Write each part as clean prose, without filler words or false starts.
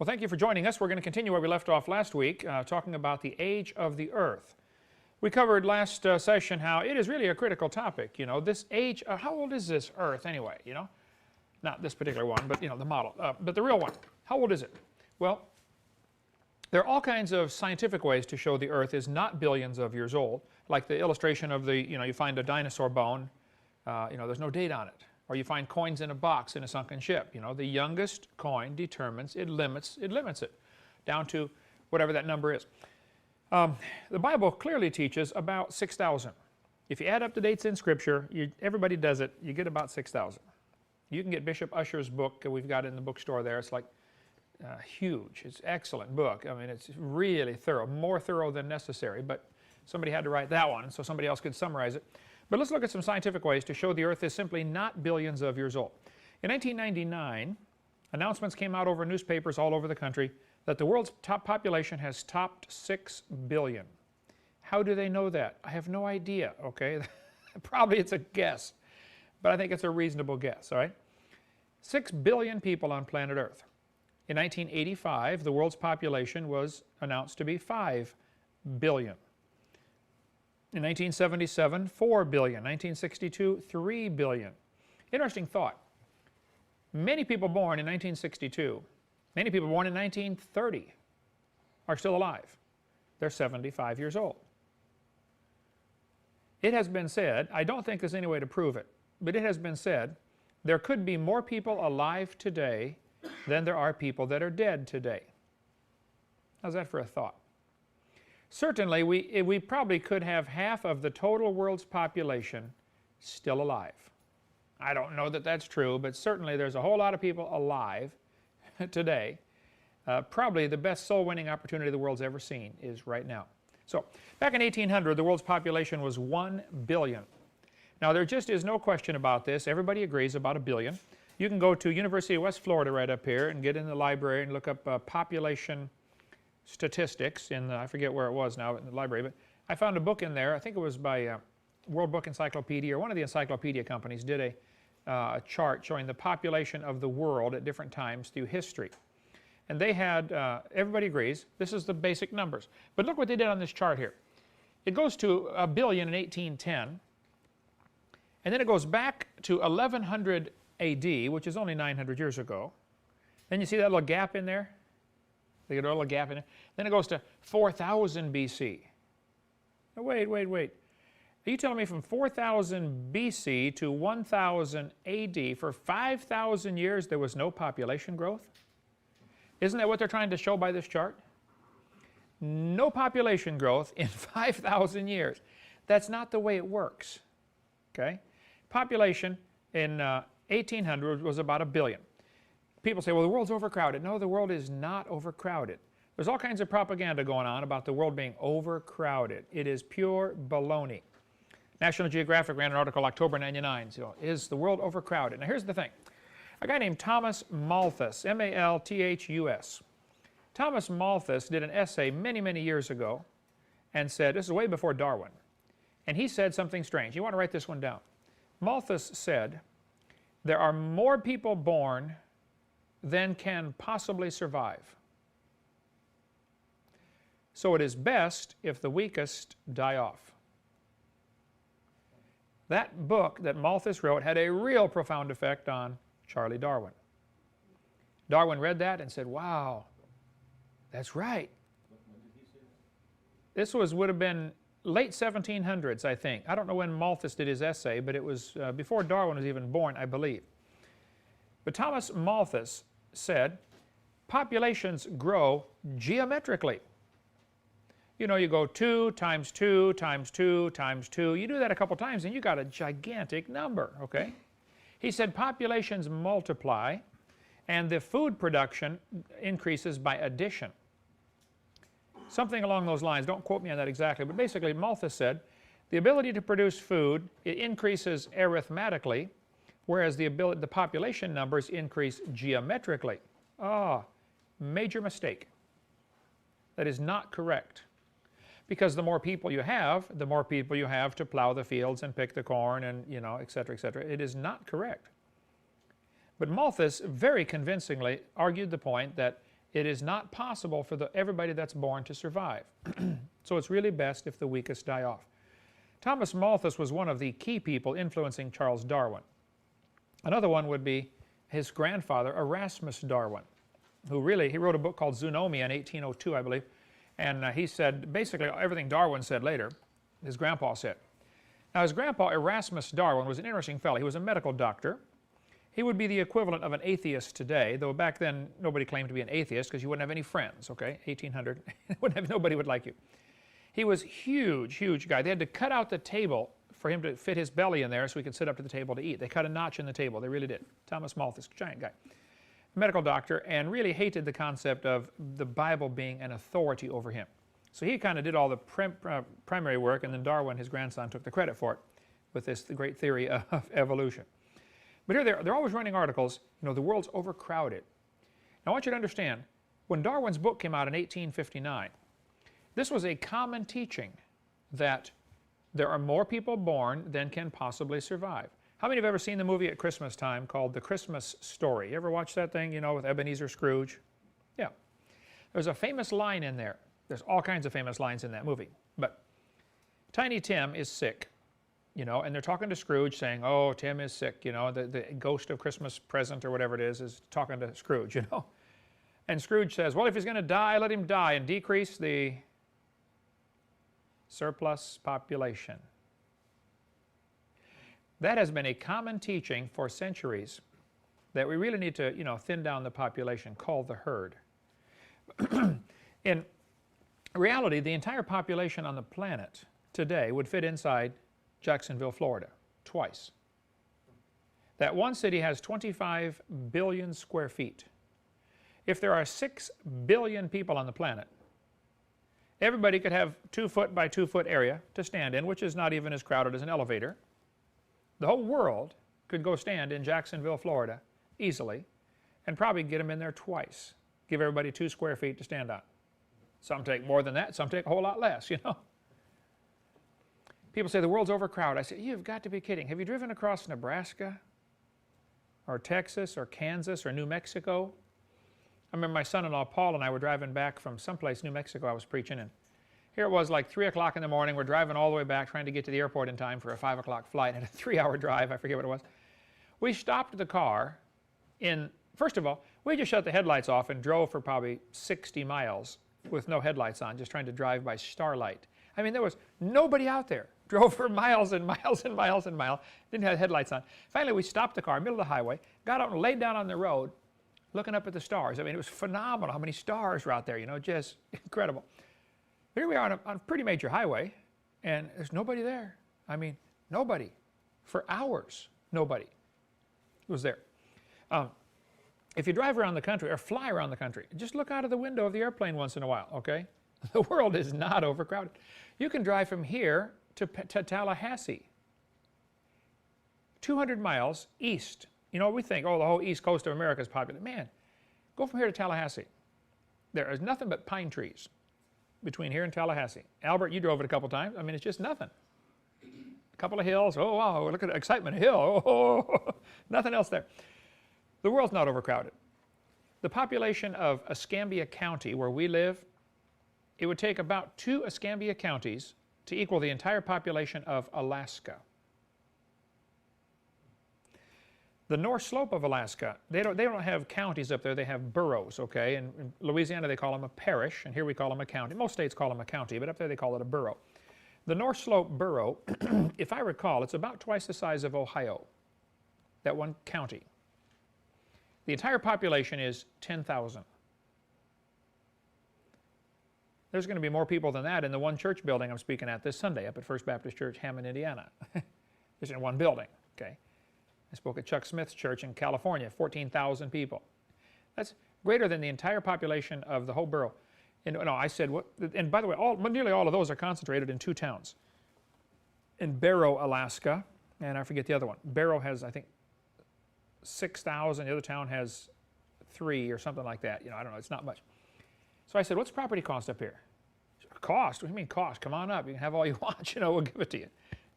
Well, thank you for joining us. We're going to continue where we left off last week, talking about the age of the Earth. We covered last session how it is really a critical topic. You know, this age, how old is this Earth anyway, you know? Not this particular one, but, you know, the model. But the real one, how old is it? Well, there are all kinds of scientific ways to show the Earth is not billions of years old, like the illustration of the, you know, you find a dinosaur bone, you know, there's no date on it. Or you find coins in a box in a sunken ship. You know, the youngest coin determines, it limits it down to whatever that number is. The Bible clearly teaches about 6,000. If you add up the dates in Scripture, everybody does it, you get about 6,000. You can get Bishop Ussher's book, we've got it in the bookstore there. It's like huge. It's an excellent book. I mean, it's really thorough, more thorough than necessary, but somebody had to write that one so somebody else could summarize it. But let's look at some scientific ways to show the Earth is simply not billions of years old. In 1999, announcements came out over newspapers all over the country that the world's top population has topped 6 billion. How do they know that? I have no idea, okay? Probably it's a guess, but I think it's a reasonable guess, all right? 6 billion people on planet Earth. In 1985, the world's population was announced to be 5 billion. In 1977, 4 billion. 1962, 3 billion. Interesting thought. Many people born in 1962, many people born in 1930 are still alive. They're 75 years old. It has been said, I don't think there's any way to prove it, but it has been said there could be more people alive today than there are people that are dead today. How's that for a thought? Certainly, we probably could have half of the total world's population still alive. I don't know that that's true, but certainly there's a whole lot of people alive today. Probably the best soul-winning opportunity the world's ever seen is right now. So, back in 1800, the world's population was 1 billion. Now, there just is no question about this. Everybody agrees about a billion. You can go to University of West Florida right up here and get in the library and look up population statistics in the, I forget where it was now in the library, but I found a book in there. I think it was by World Book Encyclopedia, or one of the encyclopedia companies did a chart showing the population of the world at different times through history. And they had, everybody agrees, this is the basic numbers. But look what they did on this chart here. It goes to a billion in 1810, and then it goes back to 1100 AD, which is only 900 years ago. Then you see that little gap in there? They get a little gap in it. Then it goes to 4000 BC. Now wait. Are you telling me from 4000 BC to 1000 AD, for 5,000 years there was no population growth? Isn't that what they're trying to show by this chart? No population growth in 5,000 years. That's not the way it works. Okay? Population in 1800 was about 1 billion. People say, well, the world's overcrowded. No, the world is not overcrowded. There's all kinds of propaganda going on about the world being overcrowded. It is pure baloney. National Geographic ran an article October 99. So, is the world overcrowded? Now, here's the thing. A guy named Thomas Malthus, M-A-L-T-H-U-S. Thomas Malthus did an essay many, many years ago and said, this is way before Darwin, and he said something strange. You want to write this one down. Malthus said, there are more people born than can possibly survive. So it is best if the weakest die off. That book that Malthus wrote had a real profound effect on Charlie Darwin. Darwin read that and said, wow, that's right. When did he say that? This would have been late 1700s, I think. I don't know when Malthus did his essay, but it was before Darwin was even born, I believe. But Thomas Malthus said, populations grow geometrically. You know, you go 2 times 2 times 2 times 2. You do that a couple times and you got a gigantic number, okay? He said populations multiply and the food production increases by addition. Something along those lines. Don't quote me on that exactly, but basically Malthus said the ability to produce food, it increases arithmetically, whereas the population numbers increase geometrically. Major mistake. That is not correct. Because the more people you have, the more people you have to plow the fields and pick the corn and, you know, et cetera, et cetera. It is not correct. But Malthus very convincingly argued the point that it is not possible for everybody that's born to survive. So it's really best if the weakest die off. Thomas Malthus was one of the key people influencing Charles Darwin. Another one would be his grandfather, Erasmus Darwin, who he wrote a book called Zoonomia in 1802, I believe, and he said basically everything Darwin said later, his grandpa said. Now his grandpa, Erasmus Darwin, was an interesting fellow. He was a medical doctor. He would be the equivalent of an atheist today, though back then nobody claimed to be an atheist because you wouldn't have any friends, okay? 1800, nobody would like you. He was huge, huge guy. They had to cut out the table for him to fit his belly in there so he could sit up to the table to eat. They cut a notch in the table, they really did. Thomas Malthus, giant guy. Medical doctor, and really hated the concept of the Bible being an authority over him. So he kind of did all the primary work, and then Darwin, his grandson, took the credit for it with the great theory of evolution. But here they're always running articles, the world's overcrowded. Now I want you to understand, when Darwin's book came out in 1859, this was a common teaching that there are more people born than can possibly survive. How many have ever seen the movie at Christmas time called The Christmas Story? You ever watch that thing, with Ebenezer Scrooge? Yeah. There's a famous line in there. There's all kinds of famous lines in that movie. But Tiny Tim is sick, and they're talking to Scrooge saying, oh, Tim is sick, the ghost of Christmas present or whatever it is talking to Scrooge, And Scrooge says, well, if he's going to die, let him die and decrease the surplus population. That has been a common teaching for centuries, that we really need to, thin down the population, called the herd. In reality, the entire population on the planet today would fit inside Jacksonville, Florida, twice. That one city has 25 billion square feet. If there are 6 billion people on the planet, everybody could have 2 foot by 2 foot area to stand in, which is not even as crowded as an elevator. The whole world could go stand in Jacksonville, Florida, easily, and probably get them in there twice. Give everybody 2 square feet to stand on. Some take more than that, some take a whole lot less, People say the world's overcrowded. I say, you've got to be kidding. Have you driven across Nebraska or Texas or Kansas or New Mexico? I remember my son-in-law Paul and I were driving back from someplace, New Mexico, I was preaching in. Here it was like 3 o'clock in the morning. We're driving all the way back trying to get to the airport in time for a 5 o'clock flight. Had a 3-hour drive, I forget what it was. We stopped the car first of all, we just shut the headlights off and drove for probably 60 miles with no headlights on, just trying to drive by starlight. I mean, there was nobody out there. Drove for miles and miles and miles and miles. Didn't have headlights on. Finally, we stopped the car, middle of the highway, got out and laid down on the road, looking up at the stars. I mean, it was phenomenal how many stars were out there, just incredible. Here we are on a pretty major highway, and there's nobody there. I mean, nobody. For hours, nobody was there. If you drive around the country or fly around the country, just look out of the window of the airplane once in a while, okay? The world is not overcrowded. You can drive from here to Tallahassee, 200 miles east. We think, oh, the whole east coast of America is populated. Man, go from here to Tallahassee. There is nothing but pine trees between here and Tallahassee. Albert, you drove it a couple times. I mean, it's just nothing. A couple of hills. Oh, wow, look at the excitement hill. Oh, nothing else there. The world's not overcrowded. The population of Escambia County, where we live, it would take about 2 Escambia counties to equal the entire population of Alaska. The North Slope of Alaska, they don't have counties up there, they have boroughs, okay? In Louisiana they call them a parish, and here we call them a county. Most states call them a county, but up there they call it a borough. The North Slope borough, if I recall, it's about twice the size of Ohio, that one county. The entire population is 10,000. There's going to be more people than that in the one church building I'm speaking at this Sunday up at First Baptist Church, Hammond, Indiana. Just in one building, okay? I spoke at Chuck Smith's church in California, 14,000 people. That's greater than the entire population of the whole borough. And no, I said, what? And by the way, nearly all of those are concentrated in 2 towns. In Barrow, Alaska, and I forget the other one. Barrow has, I think, 6,000. The other town has 3 or something like that. I don't know. It's not much. So I said, what's property cost up here? Cost? What do you mean cost? Come on up. You can have all you want. We'll give it to you.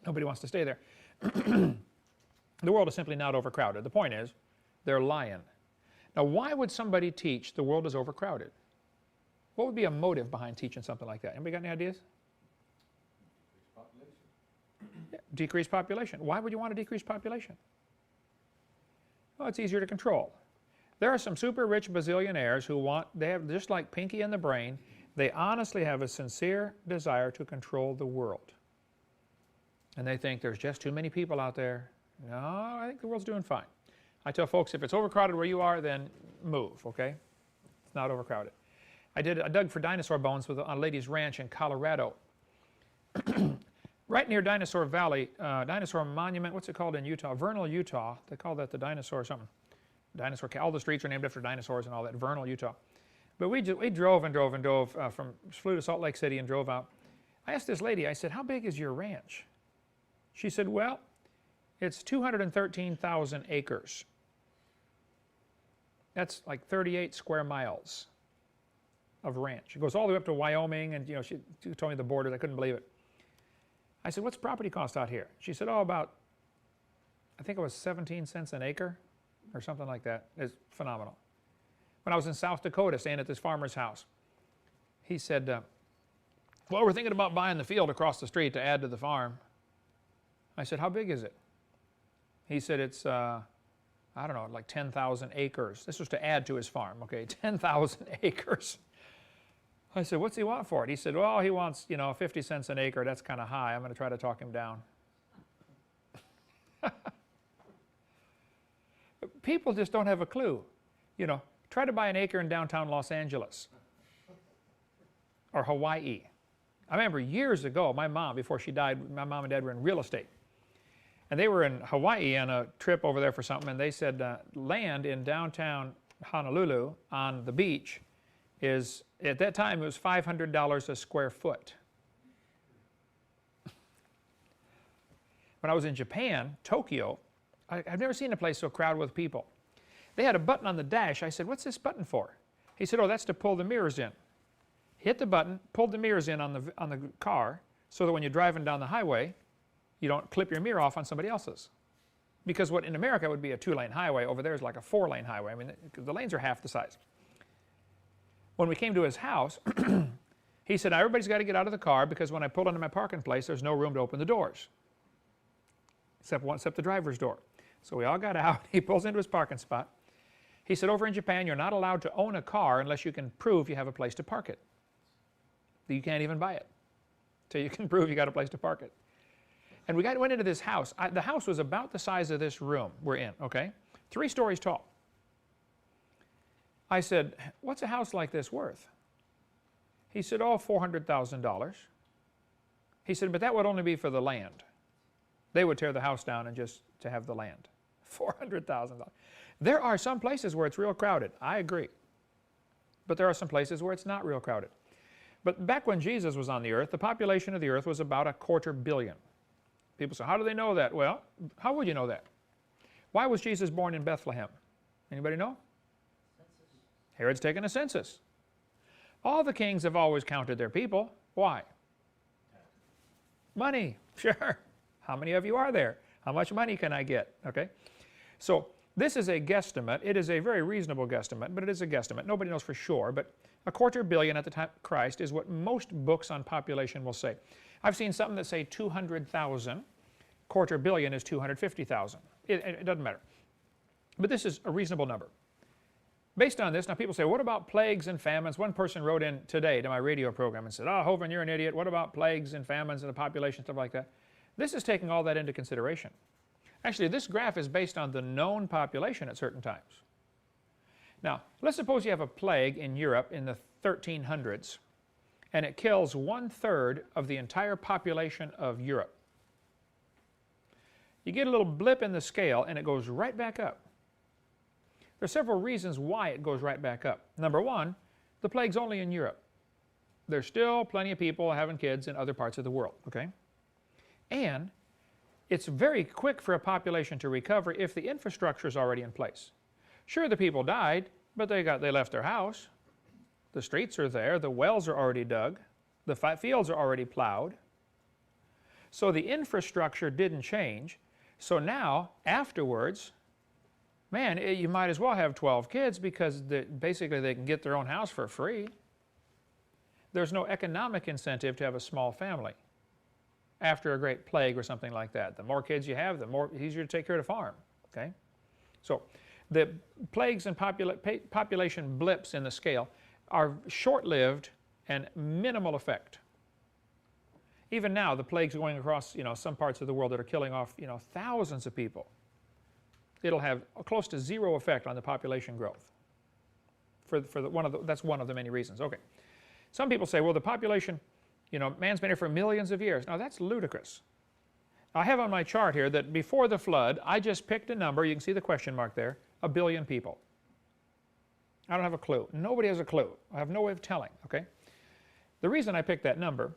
Nobody wants to stay there. The world is simply not overcrowded. The point is, they're lying. Now, why would somebody teach the world is overcrowded? What would be a motive behind teaching something like that? Anybody got any ideas? Yeah, decrease population. Why would you want to decrease population? Well, it's easier to control. There are some super rich bazillionaires who they have, just like Pinky in the brain, they honestly have a sincere desire to control the world. And they think there's just too many people out there. No, I think the world's doing fine. I tell folks, if it's overcrowded where you are, then move, okay? It's not overcrowded. I dug for dinosaur bones on a lady's ranch in Colorado. Right near Dinosaur Valley, Dinosaur Monument, what's it called in Utah? Vernal, Utah. They call that the dinosaur something. All the streets are named after dinosaurs and all that. Vernal, Utah. But we drove and drove and drove flew to Salt Lake City and drove out. I asked this lady, I said, how big is your ranch? She said, well, it's 213,000 acres. That's like 38 square miles of ranch. It goes all the way up to Wyoming, and she told me the borders. I couldn't believe it. I said, what's property cost out here? She said, oh, about, I think it was 17 cents an acre or something like that. It's phenomenal. When I was in South Dakota staying at this farmer's house, he said, well, we're thinking about buying the field across the street to add to the farm. I said, how big is it? He said, it's, I don't know, like 10,000 acres. This was to add to his farm, okay, 10,000 acres. I said, what's he want for it? He said, well, he wants, 50 cents an acre. That's kind of high. I'm going to try to talk him down. People just don't have a clue. Try to buy an acre in downtown Los Angeles or Hawaii. I remember years ago, my mom, before she died, my mom and dad were in real estate. And they were in Hawaii on a trip over there for something, and they said land in downtown Honolulu on the beach is, at that time, it was $500 a square foot. When I was in Japan, Tokyo, I've never seen a place so crowded with people. They had a button on the dash. I said, what's this button for? He said, oh, that's to pull the mirrors in. Hit the button, pulled the mirrors in on the car, so that when you're driving down the highway, you don't clip your mirror off on somebody else's. Because what in America would be a 2-lane highway, over there is like a 4-lane highway. I mean, the lanes are half the size. When we came to his house, he said, everybody's got to get out of the car because when I pull into my parking place, there's no room to open the doors, except the driver's door. So we all got out. He pulls into his parking spot. He said, over in Japan, you're not allowed to own a car unless you can prove you have a place to park it. You can't even buy it until you can prove you got a place to park it. And we went into this house. The house was about the size of this room we're in, okay? 3 stories tall. I said, what's a house like this worth? He said, oh, $400,000. He said, but that would only be for the land. They would tear the house down and just to have the land. $400,000. There are some places where it's real crowded. I agree. But there are some places where it's not real crowded. But back when Jesus was on the earth, the population of the earth was about 250 million. People say, how do they know that? Well, how would you know that? Why was Jesus born in Bethlehem? Anybody know? Census. Herod's taken a census. All the kings have always counted their people. Why? Money. Sure. How many of you are there? How much money can I get? Okay. So this is a guesstimate. It is a very reasonable guesstimate, but it is a guesstimate. Nobody knows for sure, but 250 million at the time of Christ is what most books on population will say. I've seen something that say 200,000. 250 million is 250,000. It doesn't matter. But this is a reasonable number. Based on this, now people say, what about plagues and famines? One person wrote in today to my radio program and said, oh, Hovind, you're an idiot. What about plagues and famines and the population, stuff like that? This is taking all that into consideration. Actually, this graph is based on the known population at certain times. Now, let's suppose you have a plague in Europe in the 1300s, and it kills 1/3 of the entire population of Europe. You get a little blip in the scale, and it goes right back up. There are several reasons why it goes right back up. Number one, the plague's only in Europe. There's still plenty of people having kids in other parts of the world, okay? And it's very quick for a population to recover if the infrastructure is already in place. Sure, the people died, but they left their house. The streets are there. The wells are already dug. The fields are already plowed. So the infrastructure didn't change. So now, afterwards, man, you might as well have 12 kids because basically they can get their own house for free. There's no economic incentive to have a small family after a great plague or something like that. The more kids you have, the more easier to take care of the farm. Okay? So the plagues and population blips in the scale are short-lived and minimal effect. Even now, the plagues going across some parts of the world that are killing off thousands of people. It'll have close to zero effect on the population growth. That's one of the many reasons. Okay. Some people say, well, the population, man's been here for millions of years. Now, that's ludicrous. I have on my chart here that before the flood, I just picked a number. You can see the question mark there, 1 billion people. I don't have a clue. Nobody has a clue. I have no way of telling, okay? The reason I picked that number,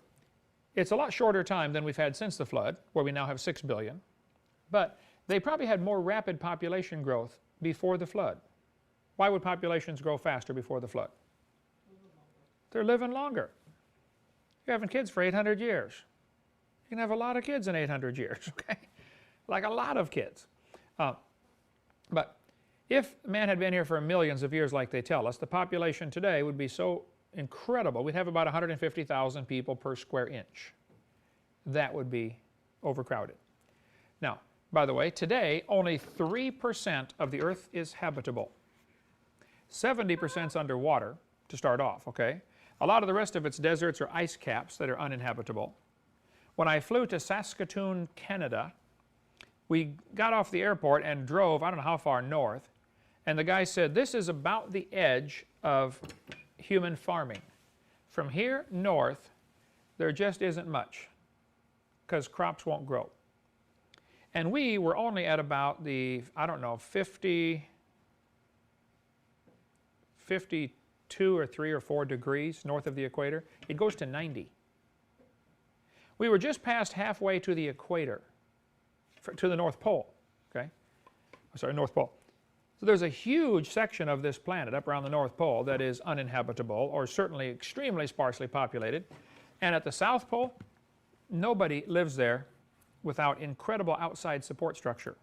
it's a lot shorter time than we've had since the flood, where we now have 6 billion, but they probably had more rapid population growth before the flood. Why would populations grow faster before the flood? They're living longer. You're having kids for 800 years. You can have a lot of kids in 800 years, okay? Like a lot of kids. But if man had been here for millions of years like they tell us, the population today would be so incredible. We'd have about 150,000 people per square inch. That would be overcrowded. Now, by the way, today only 3% of the earth is habitable. 70% is underwater to start off, okay? A lot of the rest of it's deserts or ice caps that are uninhabitable. When I flew to Saskatoon, Canada, we got off the airport and drove, I don't know how far north, and the guy said, this is about the edge of human farming. From here north, there just isn't much because crops won't grow. And we were only at about the, 52 or 3 or 4 degrees north of the equator. It goes to 90. We were just past halfway to the equator, to the North Pole, okay? Sorry, North Pole. So there's a huge section of this planet up around the North Pole that is uninhabitable or certainly extremely sparsely populated. And at the South Pole, nobody lives there without incredible outside support structure.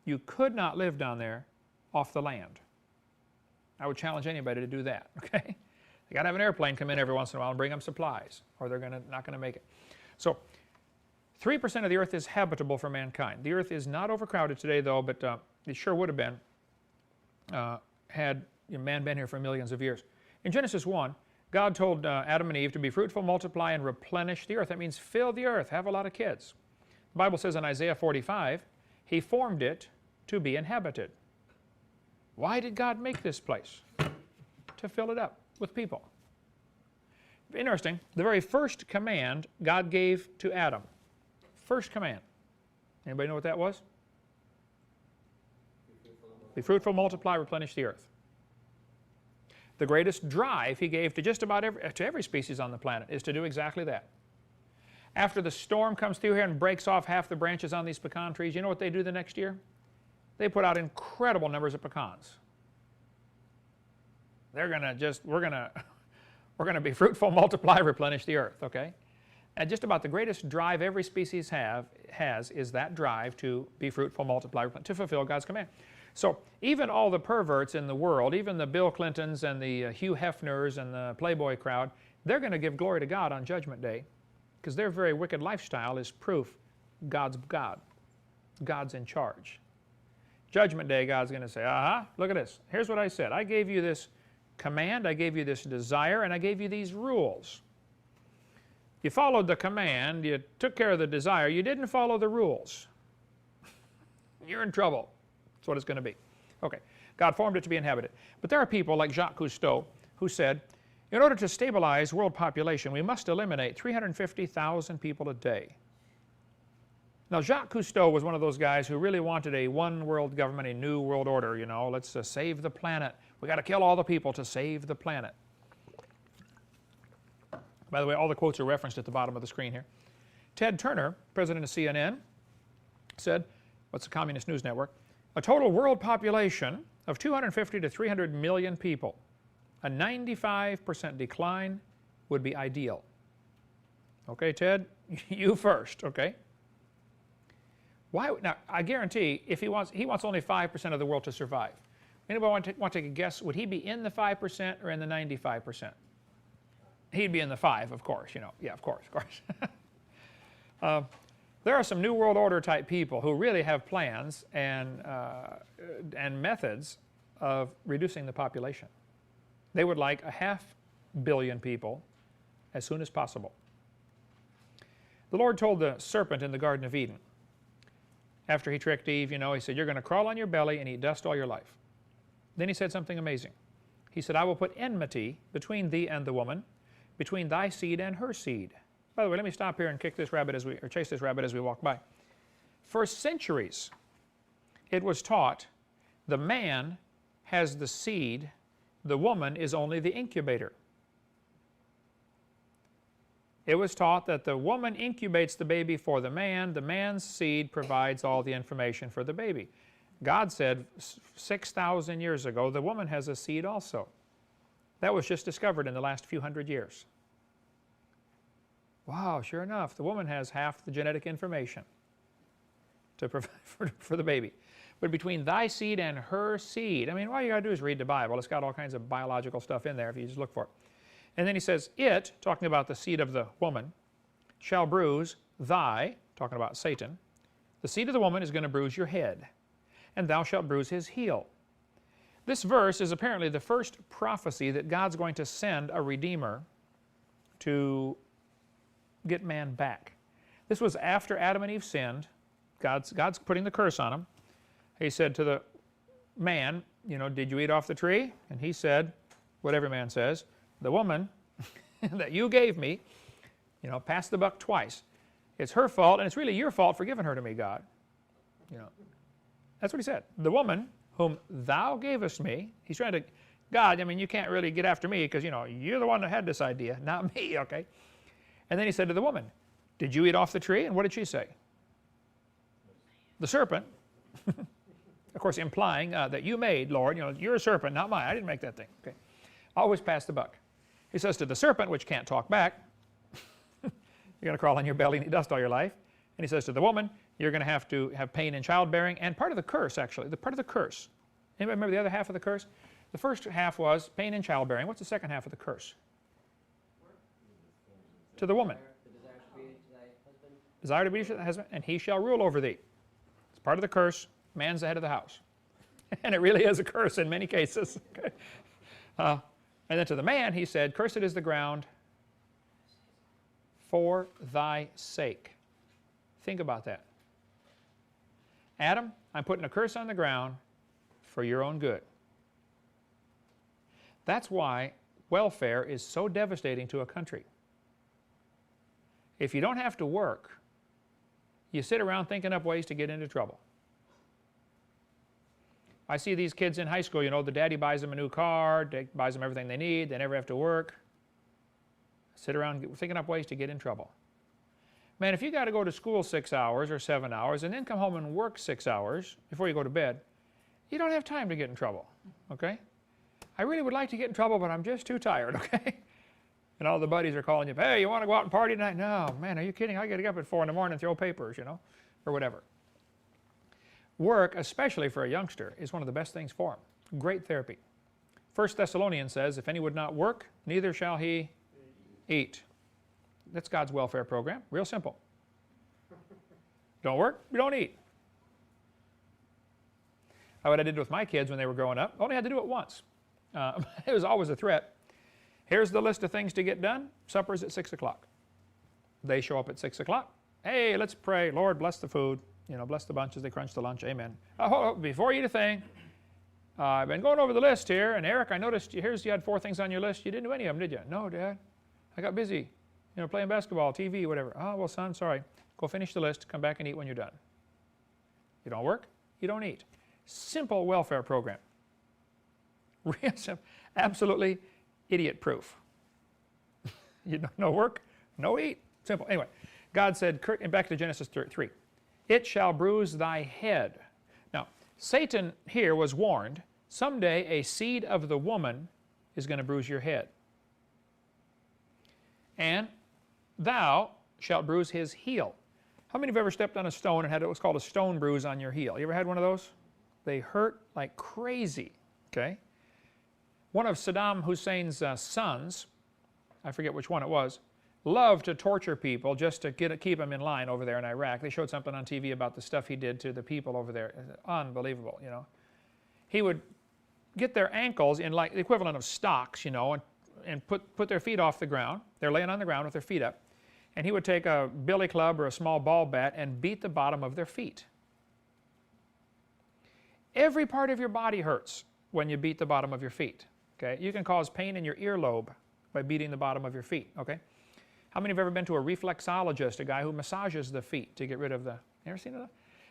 You could not live down there off the land. I would challenge anybody to do that, okay? They got to have an airplane come in every once in a while and bring them supplies, or they're not going to make it. So 3% of the earth is habitable for mankind. The earth is not overcrowded today, though, but it sure would have been had man been here for millions of years. In Genesis 1, God told Adam and Eve to be fruitful, multiply, and replenish the earth. That means fill the earth, have a lot of kids. The Bible says in Isaiah 45, He formed it to be inhabited. Why did God make this place? To fill it up with people. Interesting, the very first command God gave to Adam. First command. Anybody know what that was? Be fruitful, multiply, replenish the earth. The greatest drive He gave to just about every species on the planet is to do exactly that. After the storm comes through here and breaks off half the branches on these pecan trees, you know what they do the next year? They put out incredible numbers of pecans. They're going to we're going to be fruitful, multiply, replenish the earth, okay? And just about the greatest drive every species has is that drive to be fruitful, multiply, to fulfill God's command. So even all the perverts in the world, even the Bill Clintons and the Hugh Hefners and the Playboy crowd, they're going to give glory to God on Judgment Day because their very wicked lifestyle is proof God's God. God's in charge. Judgment Day, God's going to say, look at this. Here's what I said. I gave you this command, I gave you this desire, and I gave you these rules. You followed the command, you took care of the desire, you didn't follow the rules. You're in trouble. That's what it's going to be. Okay, God formed it to be inhabited. But there are people like Jacques Cousteau who said, in order to stabilize world population, we must eliminate 350,000 people a day. Now, Jacques Cousteau was one of those guys who really wanted a one world government, a new world order, let's save the planet. We got to kill all the people to save the planet. By the way, all the quotes are referenced at the bottom of the screen here. Ted Turner, president of CNN, said, what's the Communist News Network? A total world population of 250 to 300 million people. A 95% decline would be ideal. Okay, Ted, you first, okay? Why? Now, I guarantee if he wants only 5% of the world to survive. Anybody want to take a guess? Would he be in the 5% or in the 95%? He'd be in the 5, of course, you know. Yeah, of course. There are some New World Order type people who really have plans and methods of reducing the population. They would like 500 million people as soon as possible. The Lord told the serpent in the Garden of Eden, after he tricked Eve, you know, he said, you're going to crawl on your belly and eat dust all your life. Then he said something amazing. He said, I will put enmity between thee and the woman, between thy seed and her seed. By the way, let me stop here and kick this rabbit or chase this rabbit as we walk by. For centuries, it was taught the man has the seed, the woman is only the incubator. It was taught that the woman incubates the baby for the man's seed provides all the information for the baby. God said 6,000 years ago, the woman has a seed also. That was just discovered in the last few hundred years. Wow, sure enough, the woman has half the genetic information to provide for the baby. But between thy seed and her seed, I mean, all you got to do is read the Bible. It's got all kinds of biological stuff in there if you just look for it. And then he says, it, talking about the seed of the woman, shall bruise thy, talking about Satan. The seed of the woman is going to bruise your head, and thou shalt bruise his heel. This verse is apparently the first prophecy that God's going to send a Redeemer to get man back. This was after Adam and Eve sinned. God's putting the curse on them. He said to the man, you know, did you eat off the tree? And he said, what every man says, the woman that you gave me, you know, passed the buck twice. It's her fault, and it's really your fault for giving her to me, God. You know, that's what he said. The woman whom thou gavest me, he's trying to, God, I mean, you can't really get after me because, you know, you're the one that had this idea, not me, okay? And then he said to the woman, did you eat off the tree? And what did she say? The serpent, of course, implying that you made, Lord, you know, you're a serpent, not mine. I didn't make that thing, okay? Always pass the buck. He says to the serpent, which can't talk back, you're going to crawl on your belly and eat dust all your life. And he says to the woman, you're going to have pain in childbearing, and part of the curse, actually, the part of the curse. Anybody remember the other half of the curse? The first half was pain in childbearing. What's the second half of the curse? To the woman. Desire to be to thy husband, and he shall rule over thee. It's part of the curse. Man's the head of the house. And it really is a curse in many cases. Okay? And then to the man, he said, cursed is the ground for thy sake. Think about that. Adam, I'm putting a curse on the ground for your own good. That's why welfare is so devastating to a country. If you don't have to work, you sit around thinking up ways to get into trouble. I see these kids in high school, you know, the daddy buys them a new car, buys them everything they need, they never have to work. Sit around thinking up ways to get in trouble. Man, if you got to go to school 6 hours or 7 hours and then come home and work 6 hours before you go to bed, you don't have time to get in trouble, okay? I really would like to get in trouble, but I'm just too tired, okay? And all the buddies are calling you, hey, you want to go out and party tonight? No, man, are you kidding? I got to get up at 4 in the morning and throw papers, you know, or whatever. Work, especially for a youngster, is one of the best things for him. Great therapy. 1 Thessalonians says, if any would not work, neither shall he eat. That's God's welfare program. Real simple. Don't work, you don't eat. What I did with my kids when they were growing up, only had to do it once. It was always a threat. Here's the list of things to get done. Supper's at 6 o'clock. They show up at 6 o'clock. Hey, let's pray. Lord, bless the food. You know, bless the bunch as they crunch the lunch. Amen. Oh, before you eat a thing, I've been going over the list here, and Eric, I noticed you had 4 things on your list. You didn't do any of them, did you? No, Dad. I got busy, you know, playing basketball, TV, whatever. Oh, well, son, sorry. Go finish the list. Come back and eat when you're done. You don't work, you don't eat. Simple welfare program. Real simple. Absolutely idiot-proof. You don't no work, no eat. Simple. Anyway, God said, and back to Genesis 3, it shall bruise thy head. Now, Satan here was warned, someday a seed of the woman is going to bruise your head. And thou shalt bruise his heel. How many of you ever stepped on a stone and had what's called a stone bruise on your heel? You ever had one of those? They hurt like crazy, okay? One of Saddam Hussein's sons, I forget which one it was, loved to torture people just to keep them in line over there in Iraq. They showed something on TV about the stuff he did to the people over there. Unbelievable, you know. He would get their ankles in like the equivalent of stocks, you know, and put their feet off the ground. They're laying on the ground with their feet up. And he would take a billy club or a small ball bat and beat the bottom of their feet. Every part of your body hurts when you beat the bottom of your feet. Okay? You can cause pain in your earlobe by beating the bottom of your feet. Okay? How many have ever been to a reflexologist, a guy who massages the feet to get rid of the... You ever seen that?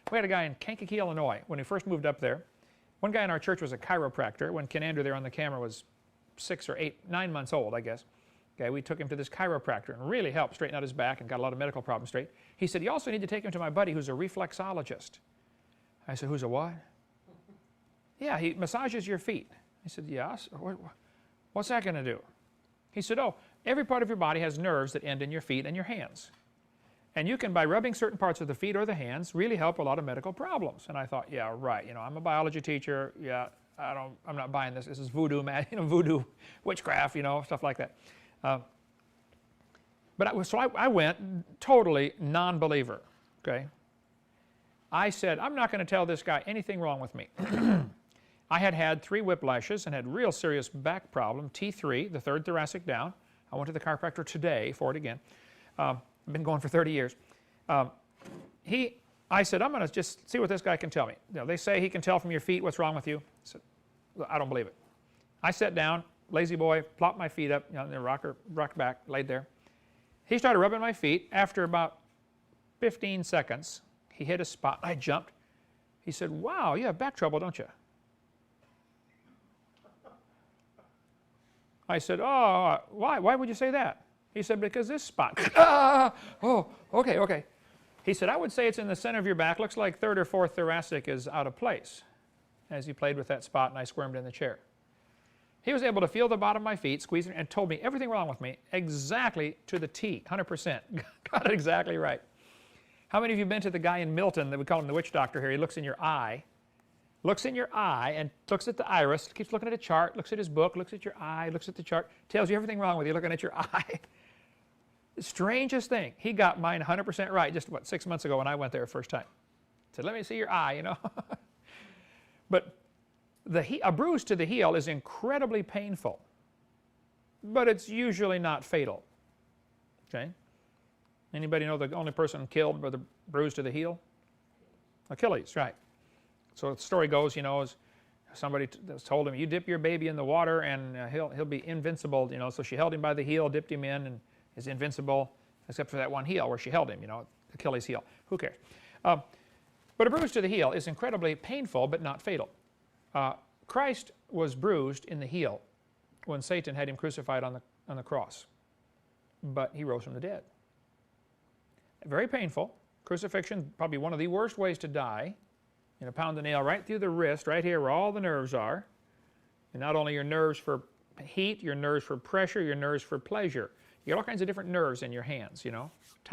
We had a guy in Kankakee, Illinois, when he first moved up there. One guy in our church was a chiropractor. When Ken Andrew there on the camera was 6 or 8, 9 months old, I guess. Okay, we took him to this chiropractor and really helped straighten out his back and got a lot of medical problems straight. He said, you also need to take him to my buddy who's a reflexologist. I said, who's a what? Yeah, he massages your feet. I said, yes. What's that going to do? He said, oh, every part of your body has nerves that end in your feet and your hands. And you can, by rubbing certain parts of the feet or the hands, really help a lot of medical problems. And I thought, yeah, right. You know, I'm a biology teacher. Yeah, I'm not buying this. This is voodoo, man. You know, voodoo, witchcraft, you know, stuff like that. So I went totally non-believer. Okay. I said, I'm not going to tell this guy anything wrong with me. I had had 3 whiplashes and had real serious back problem, T3, the 3rd thoracic down. I went to the chiropractor today for it again. I've been going for 30 years. I said, I'm going to just see what this guy can tell me. You know, they say he can tell from your feet what's wrong with you. I said, I don't believe it. I sat down, lazy boy, plopped my feet up, you know, rocked back, laid there. He started rubbing my feet. After about 15 seconds, he hit a spot. I jumped. He said, wow, you have back trouble, don't you? I said, oh, why? Why would you say that? He said, because this spot. Oh, okay, okay. He said, I would say it's in the center of your back. Looks like 3rd or 4th thoracic is out of place. As he played with that spot, and I squirmed in the chair. He was able to feel the bottom of my feet, squeeze it, and told me everything wrong with me exactly to the T, 100%. Got it exactly right. How many of you have been to the guy in Milton that we call him the witch doctor here? He looks in your eye. Looks in your eye and looks at the iris, keeps looking at a chart, looks at his book, looks at your eye, looks at the chart, tells you everything wrong with you looking at your eye. The strangest thing. He got mine 100% right just, 6 months ago when I went there the first time. Said, let me see your eye, you know. But a bruise to the heel is incredibly painful, but it's usually not fatal. Okay? Anybody know the only person killed by the bruise to the heel? Achilles, right. So the story goes, you know, as somebody told him, you dip your baby in the water and he'll be invincible, you know. So she held him by the heel, dipped him in, and is invincible, except for that one heel where she held him, you know, Achilles heel. Who cares? But a bruise to the heel is incredibly painful, but not fatal. Christ was bruised in the heel when Satan had him crucified on the cross, but he rose from the dead. Very painful. Crucifixion, probably one of the worst ways to die. You know, pound the nail right through the wrist, right here where all the nerves are. And not only your nerves for heat, your nerves for pressure, your nerves for pleasure. You get all kinds of different nerves in your hands, you know,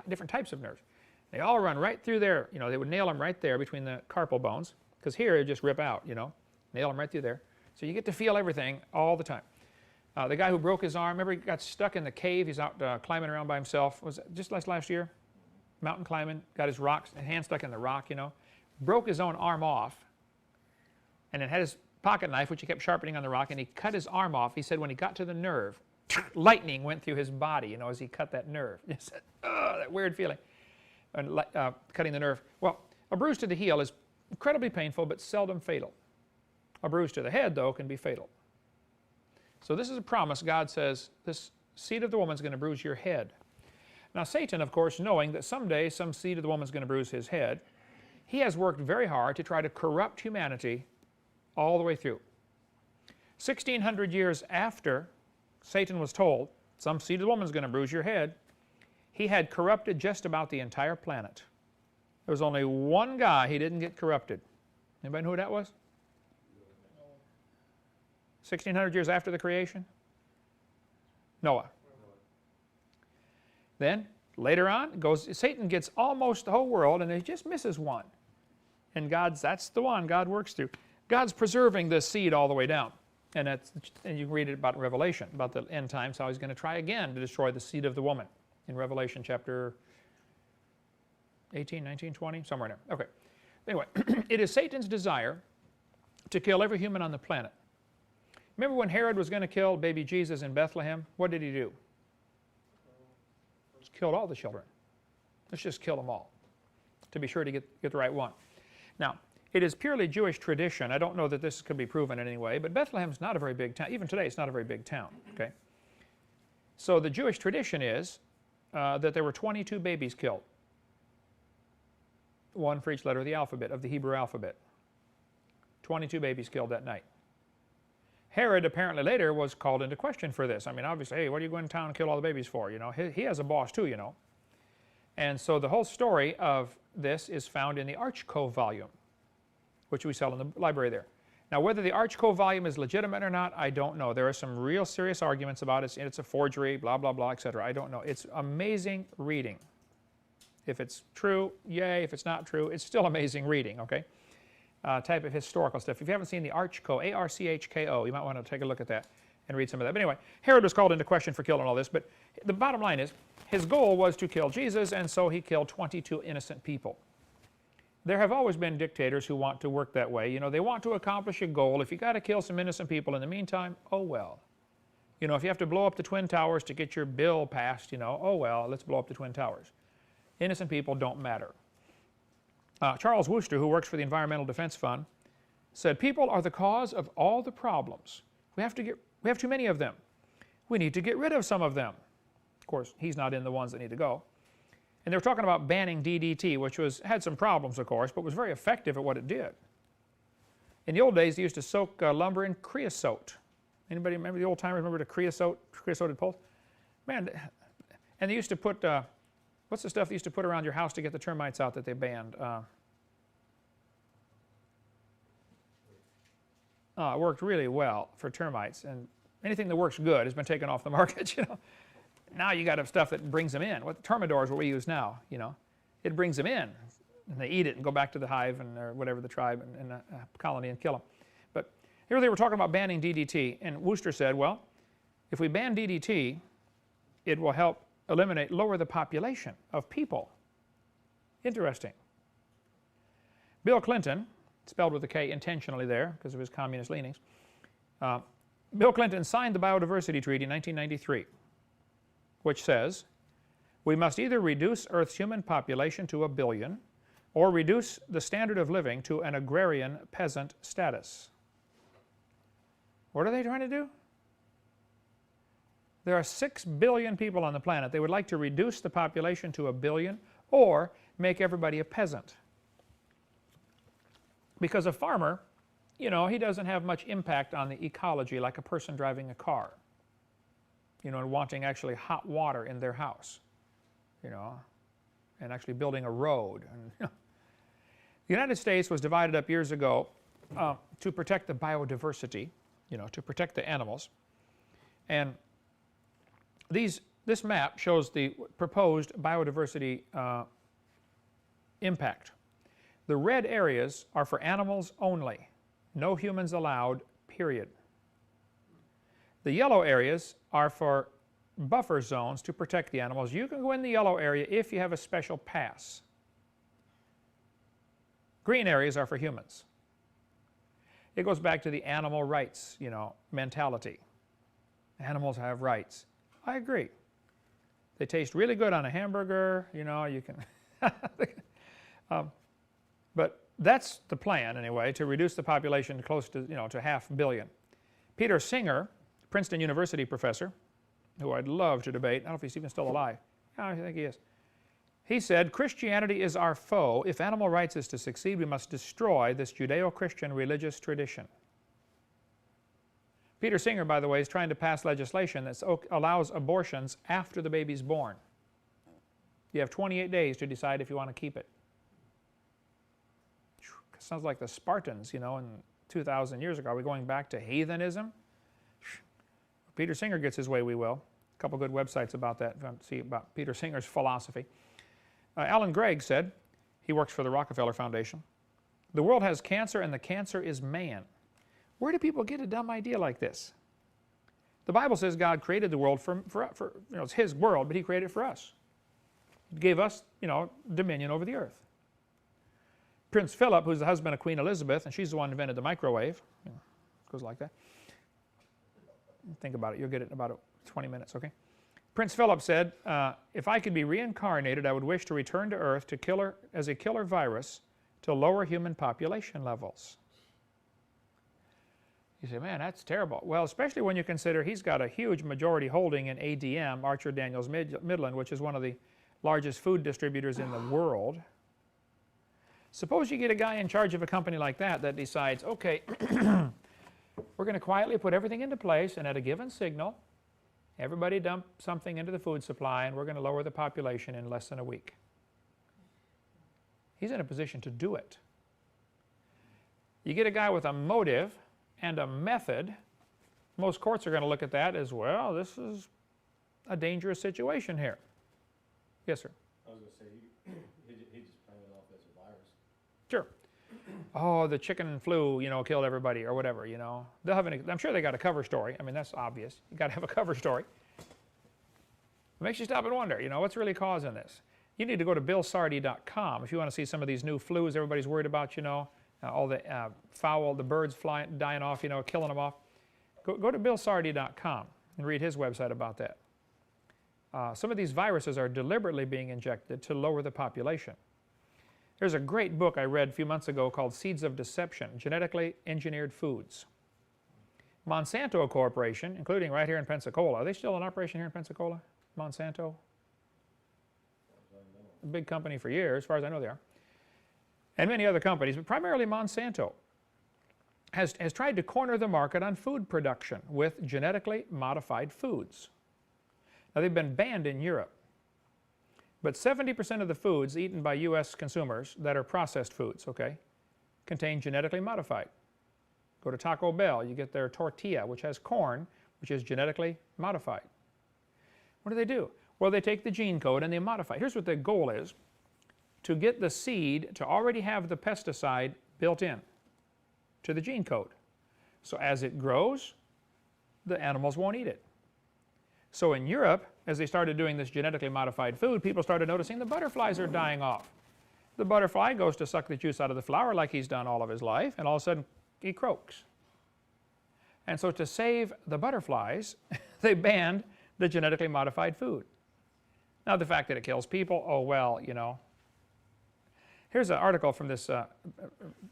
different types of nerves. They all run right through there. You know, they would nail them right there between the carpal bones, because here it just rip out, you know. Nail them right through there. So you get to feel everything all the time. The guy who broke his arm, remember he got stuck in the cave. He's out climbing around by himself. Was it just last year? Mountain climbing, got his hand stuck in the rock, you know. Broke his own arm off, and then had his pocket knife, which he kept sharpening on the rock, and he cut his arm off. He said when he got to the nerve, lightning went through his body, you know, as he cut that nerve. He said, oh, that weird feeling, and cutting the nerve. Well, a bruise to the heel is incredibly painful, but seldom fatal. A bruise to the head, though, can be fatal. So this is a promise. God says, this seed of the woman is going to bruise your head. Now Satan, of course, knowing that someday some seed of the woman is going to bruise his head, he has worked very hard to try to corrupt humanity all the way through. 1,600 years after Satan was told, some seed of the woman is going to bruise your head, he had corrupted just about the entire planet. There was only one guy he didn't get corrupted. Anybody know who that was? 1,600 years after the creation? Noah. Then Later on, Satan gets almost the whole world, and he just misses one. And that's the one God works through. God's preserving this seed all the way down. And you can read it about Revelation, about the end times, how he's going to try again to destroy the seed of the woman in Revelation chapter 18, 19, 20, somewhere in there. Okay. Anyway, it is Satan's desire to kill every human on the planet. Remember when Herod was going to kill baby Jesus in Bethlehem? What did he do? He killed all the children. Let's just kill them all to be sure to get the right one. Now, it is purely Jewish tradition. I don't know that this could be proven in any way, but Bethlehem's not a very big town. Even today, it's not a very big town. Okay. So the Jewish tradition is that there were 22 babies killed, one for each letter of the alphabet, of the Hebrew alphabet. 22 babies killed that night. Herod apparently later was called into question for this. I mean, obviously, hey, what are you going to town and kill all the babies for? You know, he has a boss too, you know. And so the whole story of this is found in the Archco volume, which we sell in the library there. Now, whether the Archco volume is legitimate or not, I don't know. There are some real serious arguments about it. It's a forgery, blah, blah, blah, etc. I don't know. It's amazing reading. If it's true, yay. If it's not true, it's still amazing reading, okay? Type of historical stuff. If you haven't seen the Archco, A-R-C-H-K-O, you might want to take a look at that and read some of that. But anyway, Herod was called into question for killing all this, but the bottom line is, his goal was to kill Jesus, and so he killed 22 innocent people. There have always been dictators who want to work that way. You know, they want to accomplish a goal. If you got to kill some innocent people in the meantime, oh well. You know, if you have to blow up the Twin Towers to get your bill passed, you know, oh well, let's blow up the Twin Towers. Innocent people don't matter. Charles Wooster, who works for the Environmental Defense Fund, said, people are the cause of all the problems. We have too many of them. We need to get rid of some of them. Of course, he's not in the ones that need to go. And they were talking about banning DDT, which had some problems, of course, but was very effective at what it did. In the old days, they used to soak lumber in creosote. Anybody remember the old timers remember the creosoted poles? Man, and they used to put, what's the stuff they used to put around your house to get the termites out that they banned? It worked really well for termites, and anything that works good has been taken off the market, you know. Now you got to have stuff that brings them in. What Termidor is what we use now, you know. It brings them in, and they eat it and go back to the hive or whatever the tribe and colony and kill them. But here they were talking about banning DDT, and Wooster said, well, if we ban DDT, it will help lower the population of people. Interesting. Bill Clinton, spelled with a K intentionally there because of his communist leanings, Bill Clinton signed the Biodiversity Treaty in 1993. Which says, we must either reduce Earth's human population to 1 billion or reduce the standard of living to an agrarian peasant status. What are they trying to do? There are 6 billion people on the planet. They would like to reduce the population to 1 billion or make everybody a peasant. Because a farmer, you know, he doesn't have much impact on the ecology like a person driving a car. You know, and wanting actually hot water in their house, you know, and actually building a road. And, you know. The United States was divided up years ago to protect the biodiversity, you know, to protect the animals. And this map shows the proposed biodiversity impact. The red areas are for animals only, no humans allowed, period. The yellow areas are for buffer zones to protect the animals. You can go in the yellow area if you have a special pass. Green areas are for humans. It goes back to the animal rights, you know, mentality. Animals have rights. I agree. They taste really good on a hamburger, you know, you can. But that's the plan anyway, to reduce the population close to, you know, to 500 million. Peter Singer, Princeton University professor, who I'd love to debate. I don't know if he's even still alive. Yeah, I think he is. He said, Christianity is our foe. If animal rights is to succeed, we must destroy this Judeo-Christian religious tradition. Peter Singer, by the way, is trying to pass legislation that allows abortions after the baby's born. You have 28 days to decide if you want to keep it. Sounds like the Spartans, you know, in 2,000 years ago. Are we going back to heathenism? Peter Singer gets his way, we will. couple good websites about that if you want to see about Peter Singer's philosophy. Alan Gregg said, he works for the Rockefeller Foundation, the world has cancer and the cancer is man. Where do people get a dumb idea like this? The Bible says God created the world for it's His world, but He created it for us. He gave us, dominion over the earth. Prince Philip, who's the husband of Queen Elizabeth, and she's the one who invented the microwave. Goes like that. Think about it. You'll get it in about 20 minutes, okay? Prince Philip said, if I could be reincarnated, I would wish to return to Earth as a killer virus to lower human population levels. You say, man, that's terrible. Well, especially when you consider he's got a huge majority holding in ADM, Archer Daniels Midland, which is one of the largest food distributors in the world. Suppose you get a guy in charge of a company like that decides, okay, we're going to quietly put everything into place, and at a given signal, everybody dump something into the food supply, and we're going to lower the population in less than a week. He's in a position to do it. You get a guy with a motive and a method, most courts are going to look at that as, well, this is a dangerous situation here. Yes, sir? I was going to say, he just played it off as a virus. Sure. Oh, the chicken flu, killed everybody or whatever, They'll have I'm sure they got a cover story. I mean, that's obvious. You got to have a cover story. It makes you stop and wonder, what's really causing this? You need to go to billsardi.com if you want to see some of these new flus everybody's worried about, all the the birds dying off, killing them off. Go to billsardi.com and read his website about that. Some of these viruses are deliberately being injected to lower the population. There's a great book I read a few months ago called Seeds of Deception, Genetically Engineered Foods. Monsanto Corporation, including right here in Pensacola, are they still in operation here in Pensacola? Monsanto? A big company for years, as far as I know they are. And many other companies, but primarily Monsanto, has tried to corner the market on food production with genetically modified foods. Now, they've been banned in Europe, but 70% of the foods eaten by U.S. consumers that are processed foods, contain genetically modified. Go to Taco Bell, you get their tortilla, which has corn, which is genetically modified. What do? Well, they take the gene code and they modify. Here's what the goal is: to get the seed to already have the pesticide built in to the gene code. So as it grows, the animals won't eat it. So in Europe, as they started doing this genetically modified food, people started noticing the butterflies are dying off. The butterfly goes to suck the juice out of the flower like he's done all of his life, and all of a sudden he croaks. And so to save the butterflies, they banned the genetically modified food. Now the fact that it kills people, oh well, Here's an article from this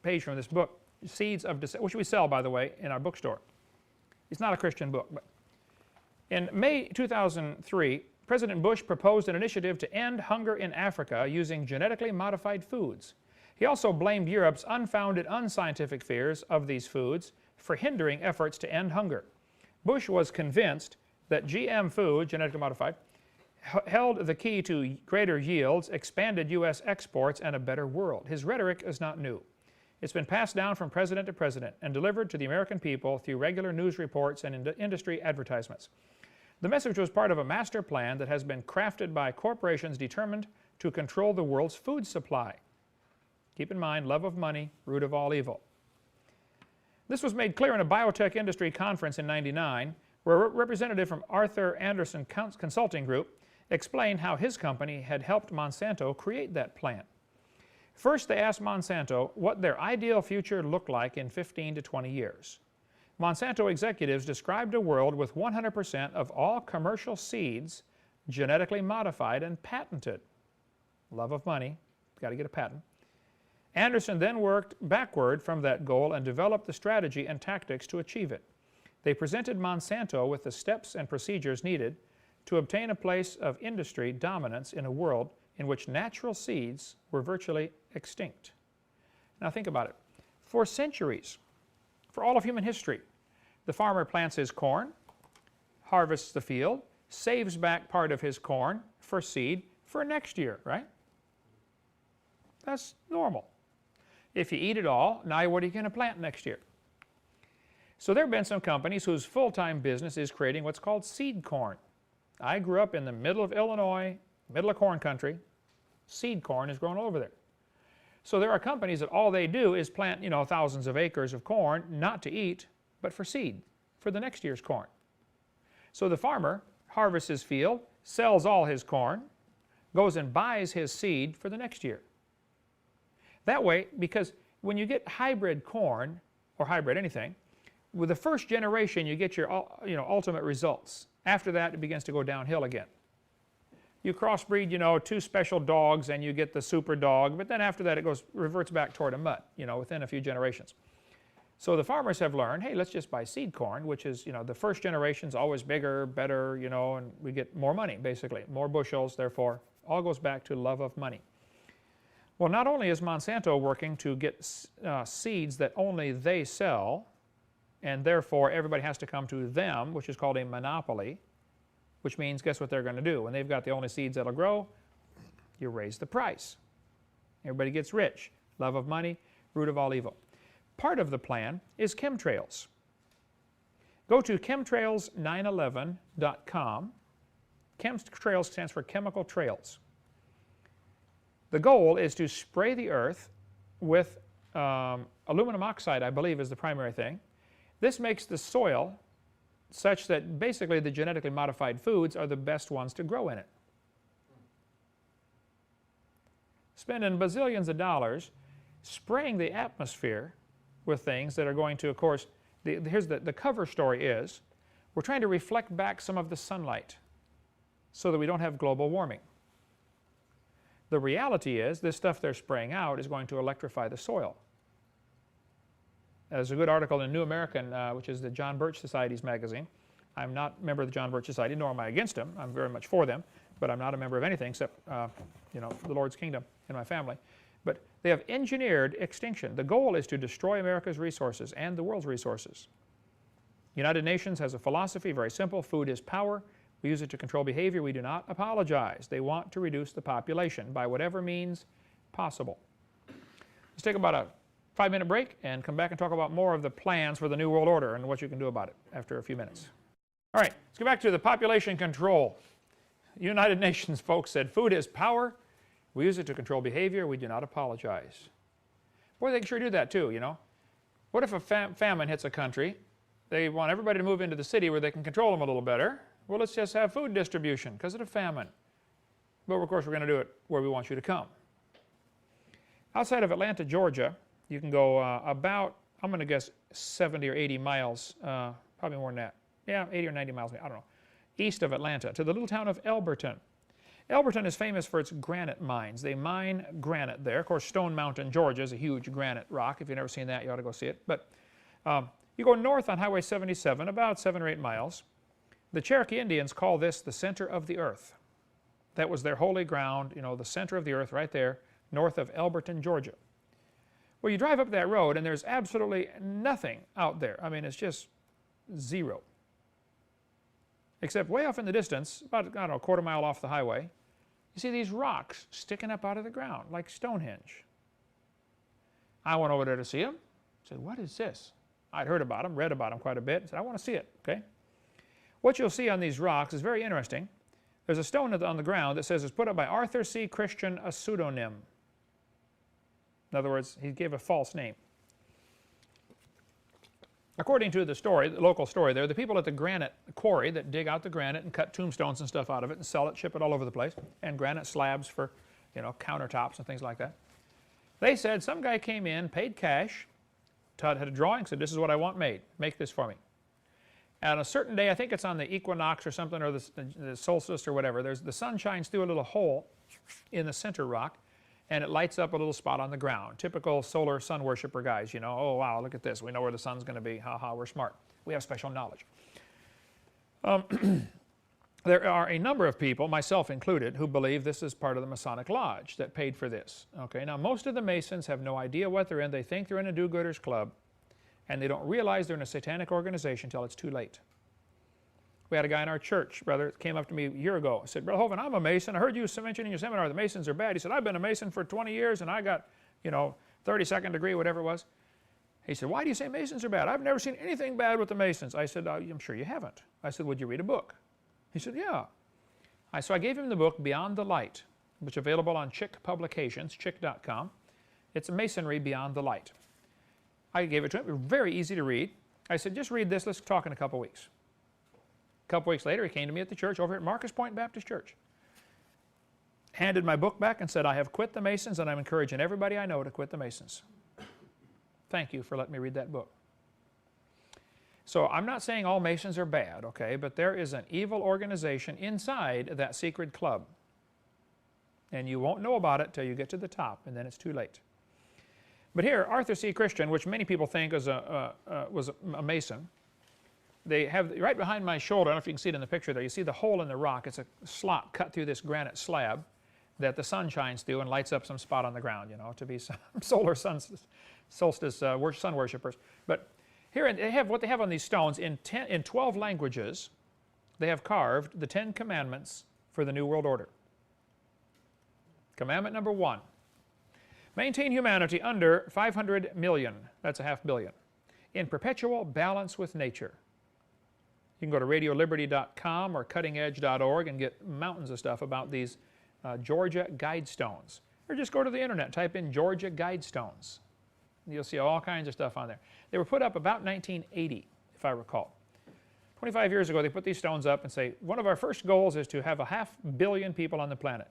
page from this book, Seeds of Deception, which we sell, by the way, in our bookstore. It's not a Christian book, but in May 2003, President Bush proposed an initiative to end hunger in Africa using genetically modified foods. He also blamed Europe's unfounded, unscientific fears of these foods for hindering efforts to end hunger. Bush was convinced that GM food, genetically modified, held the key to greater yields, expanded U.S. exports, and a better world. His rhetoric is not new. It's been passed down from president to president and delivered to the American people through regular news reports and industry advertisements. The message was part of a master plan that has been crafted by corporations determined to control the world's food supply. Keep in mind, love of money, root of all evil. This was made clear in a biotech industry conference in '99, where a representative from Arthur Andersen Consulting Group explained how his company had helped Monsanto create that plan. First, they asked Monsanto what their ideal future looked like in 15 to 20 years. Monsanto executives described a world with 100% of all commercial seeds genetically modified and patented. Love of money, got to get a patent. Anderson then worked backward from that goal and developed the strategy and tactics to achieve it. They presented Monsanto with the steps and procedures needed to obtain a place of industry dominance in a world in which natural seeds were virtually extinct. Now think about it. For centuries, for all of human history, the farmer plants his corn, harvests the field, saves back part of his corn for seed for next year, right? That's normal. If you eat it all, now what are you going to plant next year? So there have been some companies whose full-time business is creating what's called seed corn. I grew up in the middle of Illinois, middle of corn country. Seed corn is grown over there. So there are companies that all they do is plant, thousands of acres of corn, not to eat, but for seed, for the next year's corn. So the farmer harvests his field, sells all his corn, goes and buys his seed for the next year. That way, because when you get hybrid corn, or hybrid anything, with the first generation you get your ultimate results. After that it begins to go downhill again. You crossbreed, two special dogs and you get the super dog, but then after that it reverts back toward a mutt, within a few generations. So the farmers have learned, hey, let's just buy seed corn, which is, the first generation's always bigger, better, and we get more money, basically, more bushels, therefore, all goes back to love of money. Well, not only is Monsanto working to get seeds that only they sell, and therefore everybody has to come to them, which is called a monopoly, which means, guess what they're going to do? When they've got the only seeds that'll grow, you raise the price. Everybody gets rich. Love of money, root of all evil. Part of the plan is chemtrails. Go to chemtrails911.com. Chemtrails stands for chemical trails. The goal is to spray the earth with aluminum oxide, I believe, is the primary thing. This makes the soil such that basically the genetically modified foods are the best ones to grow in it. Spending bazillions of dollars spraying the atmosphere with things that are going to, of course, here's the cover story is, we're trying to reflect back some of the sunlight so that we don't have global warming. The reality is this stuff they're spraying out is going to electrify the soil. There's a good article in New American, which is the John Birch Society's magazine. I'm not a member of the John Birch Society, nor am I against them. I'm very much for them, but I'm not a member of anything except the Lord's kingdom in my family. But they have engineered extinction. The goal is to destroy America's resources and the world's resources. United Nations has a philosophy, very simple, food is power. We use it to control behavior. We do not apologize. They want to reduce the population by whatever means possible. Let's take about a 5-minute break and come back and talk about more of the plans for the New World Order and what you can do about it after a few minutes. All right, let's go back to the population control. United Nations folks said food is power. We use it to control behavior. We do not apologize. Boy, they can sure do that too, What if a famine hits a country? They want everybody to move into the city where they can control them a little better. Well, let's just have food distribution because of the famine. But of course we're going to do it where we want you to come. Outside of Atlanta, Georgia, you can go about, I'm going to guess 70 or 80 miles, probably more than that. Yeah, 80 or 90 miles, I don't know, east of Atlanta to the little town of Elberton. Elberton is famous for its granite mines. They mine granite there. Of course, Stone Mountain, Georgia is a huge granite rock. If you've never seen that, you ought to go see it. But you go north on Highway 77, about 7 or 8 miles. The Cherokee Indians call this the center of the earth. That was their holy ground, the center of the earth right there, north of Elberton, Georgia. Well, you drive up that road and there's absolutely nothing out there. I mean, it's just zero. Except way off in the distance, about, I don't know, a quarter mile off the highway, you see these rocks sticking up out of the ground, like Stonehenge. I went over there to see them. I said, what is this? I'd heard about them, read about them quite a bit. I said, I want to see it, okay? What you'll see on these rocks is very interesting. There's a stone on the ground that says it's put up by Arthur C. Christian, a pseudonym. In other words, he gave a false name. According to the story, the local story there, the people at the granite quarry that dig out the granite and cut tombstones and stuff out of it and sell it, ship it all over the place, and granite slabs for, countertops and things like that. They said some guy came in, paid cash, had a drawing, said, this is what I want made. Make this for me. And on a certain day, I think it's on the equinox or something, or the solstice or whatever, the sun shines through a little hole in the center rock, and it lights up a little spot on the ground. Typical solar sun worshiper guys, oh wow, look at this. We know where the sun's going to be. Ha ha, we're smart. We have special knowledge. There are a number of people, myself included, who believe this is part of the Masonic Lodge that paid for this. Okay, now most of the Masons have no idea what they're in. They think they're in a do-gooders club, and they don't realize they're in a satanic organization until it's too late. We had a guy in our church, brother, that came up to me a year ago. I said, Brother Hovind, I'm a Mason. I heard you mention in your seminar the Masons are bad. He said, I've been a Mason for 20 years and I got, 32nd degree, whatever it was. He said, why do you say Masons are bad? I've never seen anything bad with the Masons. I said, I'm sure you haven't. I said, would you read a book? He said, yeah. So I gave him the book Beyond the Light, which is available on Chick Publications, chick.com. It's Masonry Beyond the Light. I gave it to him. Very easy to read. I said, just read this. Let's talk in a couple weeks. A couple weeks later, he came to me at the church over at Marcus Point Baptist Church. Handed my book back and said, I have quit the Masons and I'm encouraging everybody I know to quit the Masons. Thank you for letting me read that book. So I'm not saying all Masons are bad, okay, but there is an evil organization inside that secret club. And you won't know about it till you get to the top, and then it's too late. But here, Arthur C. Christian, which many people think was a Mason, they have right behind my shoulder, I don't know if you can see it in the picture there, you see the hole in the rock. It's a slot cut through this granite slab that the sun shines through and lights up some spot on the ground, you know, to be some solar solstice sun worshippers. But here they have what they have on these stones in 12 languages. They have carved the 10 commandments for the New World Order. Commandment number 1. Maintain humanity under 500 million, that's a half billion, in perpetual balance with nature. You can go to radioliberty.com or cuttingedge.org and get mountains of stuff about these Georgia Guidestones. Or just go to the internet, type in Georgia Guidestones. You'll see all kinds of stuff on there. They were put up about 1980, if I recall. 25 years ago, they put these stones up and say, one of our first goals is to have a half billion people on the planet.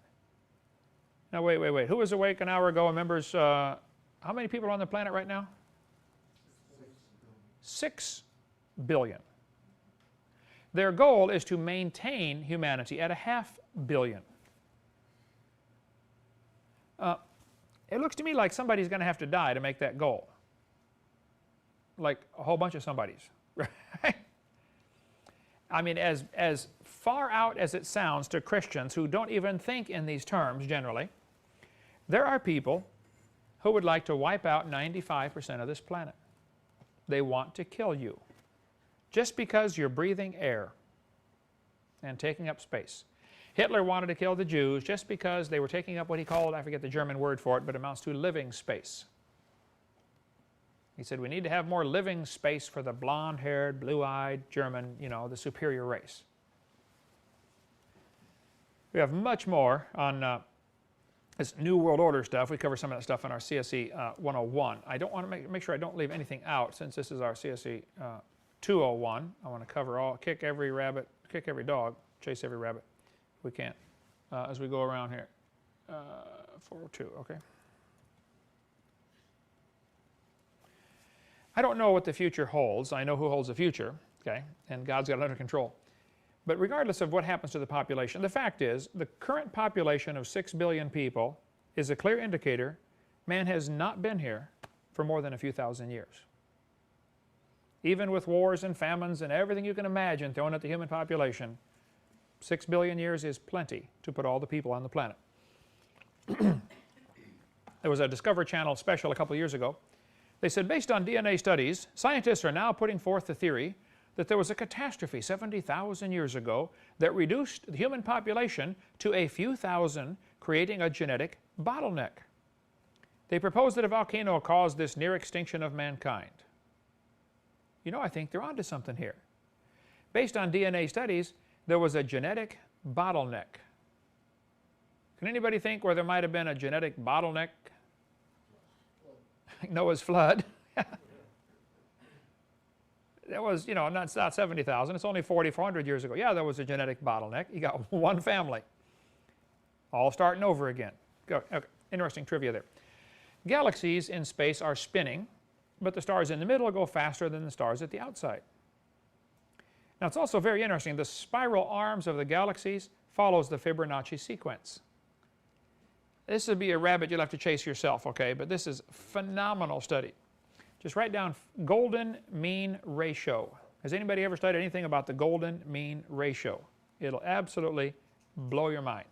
Now, wait. Who was awake an hour ago and remembers how many people are on the planet right now? 6 billion. Their goal is to maintain humanity at a half billion. It looks to me like somebody's going to have to die to make that goal. Like a whole bunch of somebodies. Right? I mean, as far out as it sounds to Christians who don't even think in these terms generally, there are people who would like to wipe out 95% of this planet. They want to kill you just because you're breathing air and taking up space. Hitler wanted to kill the Jews just because they were taking up what he called, I forget the German word for it, but it amounts to living space. He said, we need to have more living space for the blonde-haired, blue-eyed German, you know, the superior race. We have much more on this New World Order stuff. We cover some of that stuff in our CSE 101. I don't want to make sure I don't leave anything out since this is our CSE 201. I want to cover all, kick every rabbit, kick every dog, chase every rabbit. We can as we go around here. 402, okay. I don't know what the future holds. I know who holds the future, okay, and God's got it under control. But regardless of what happens to the population, the fact is the current population of 6 billion people is a clear indicator man has not been here for more than a few thousand years. Even with wars and famines and everything you can imagine thrown at the human population, 6 billion years is plenty to put all the people on the planet. There was a Discovery Channel special a couple of years ago. They said, based on DNA studies, scientists are now putting forth the theory that there was a catastrophe 70,000 years ago that reduced the human population to a few thousand, creating a genetic bottleneck. They propose that a volcano caused this near extinction of mankind. You know, I think they're onto something here. Based on DNA studies, there was a genetic bottleneck. Can anybody think where there might have been a genetic bottleneck? Noah's flood. That was, you know, not 70,000, it's only 4,400 years ago. Yeah, there was a genetic bottleneck. You got one family, all starting over again. Okay. Interesting trivia there. Galaxies in space are spinning, but the stars in the middle go faster than the stars at the outside. Now, it's also very interesting. The spiral arms of the galaxies follows the Fibonacci sequence. This would be a rabbit you'll have to chase yourself, okay? But this is a phenomenal study. Just write down golden mean ratio. Has anybody ever studied anything about the golden mean ratio? It'll absolutely blow your mind.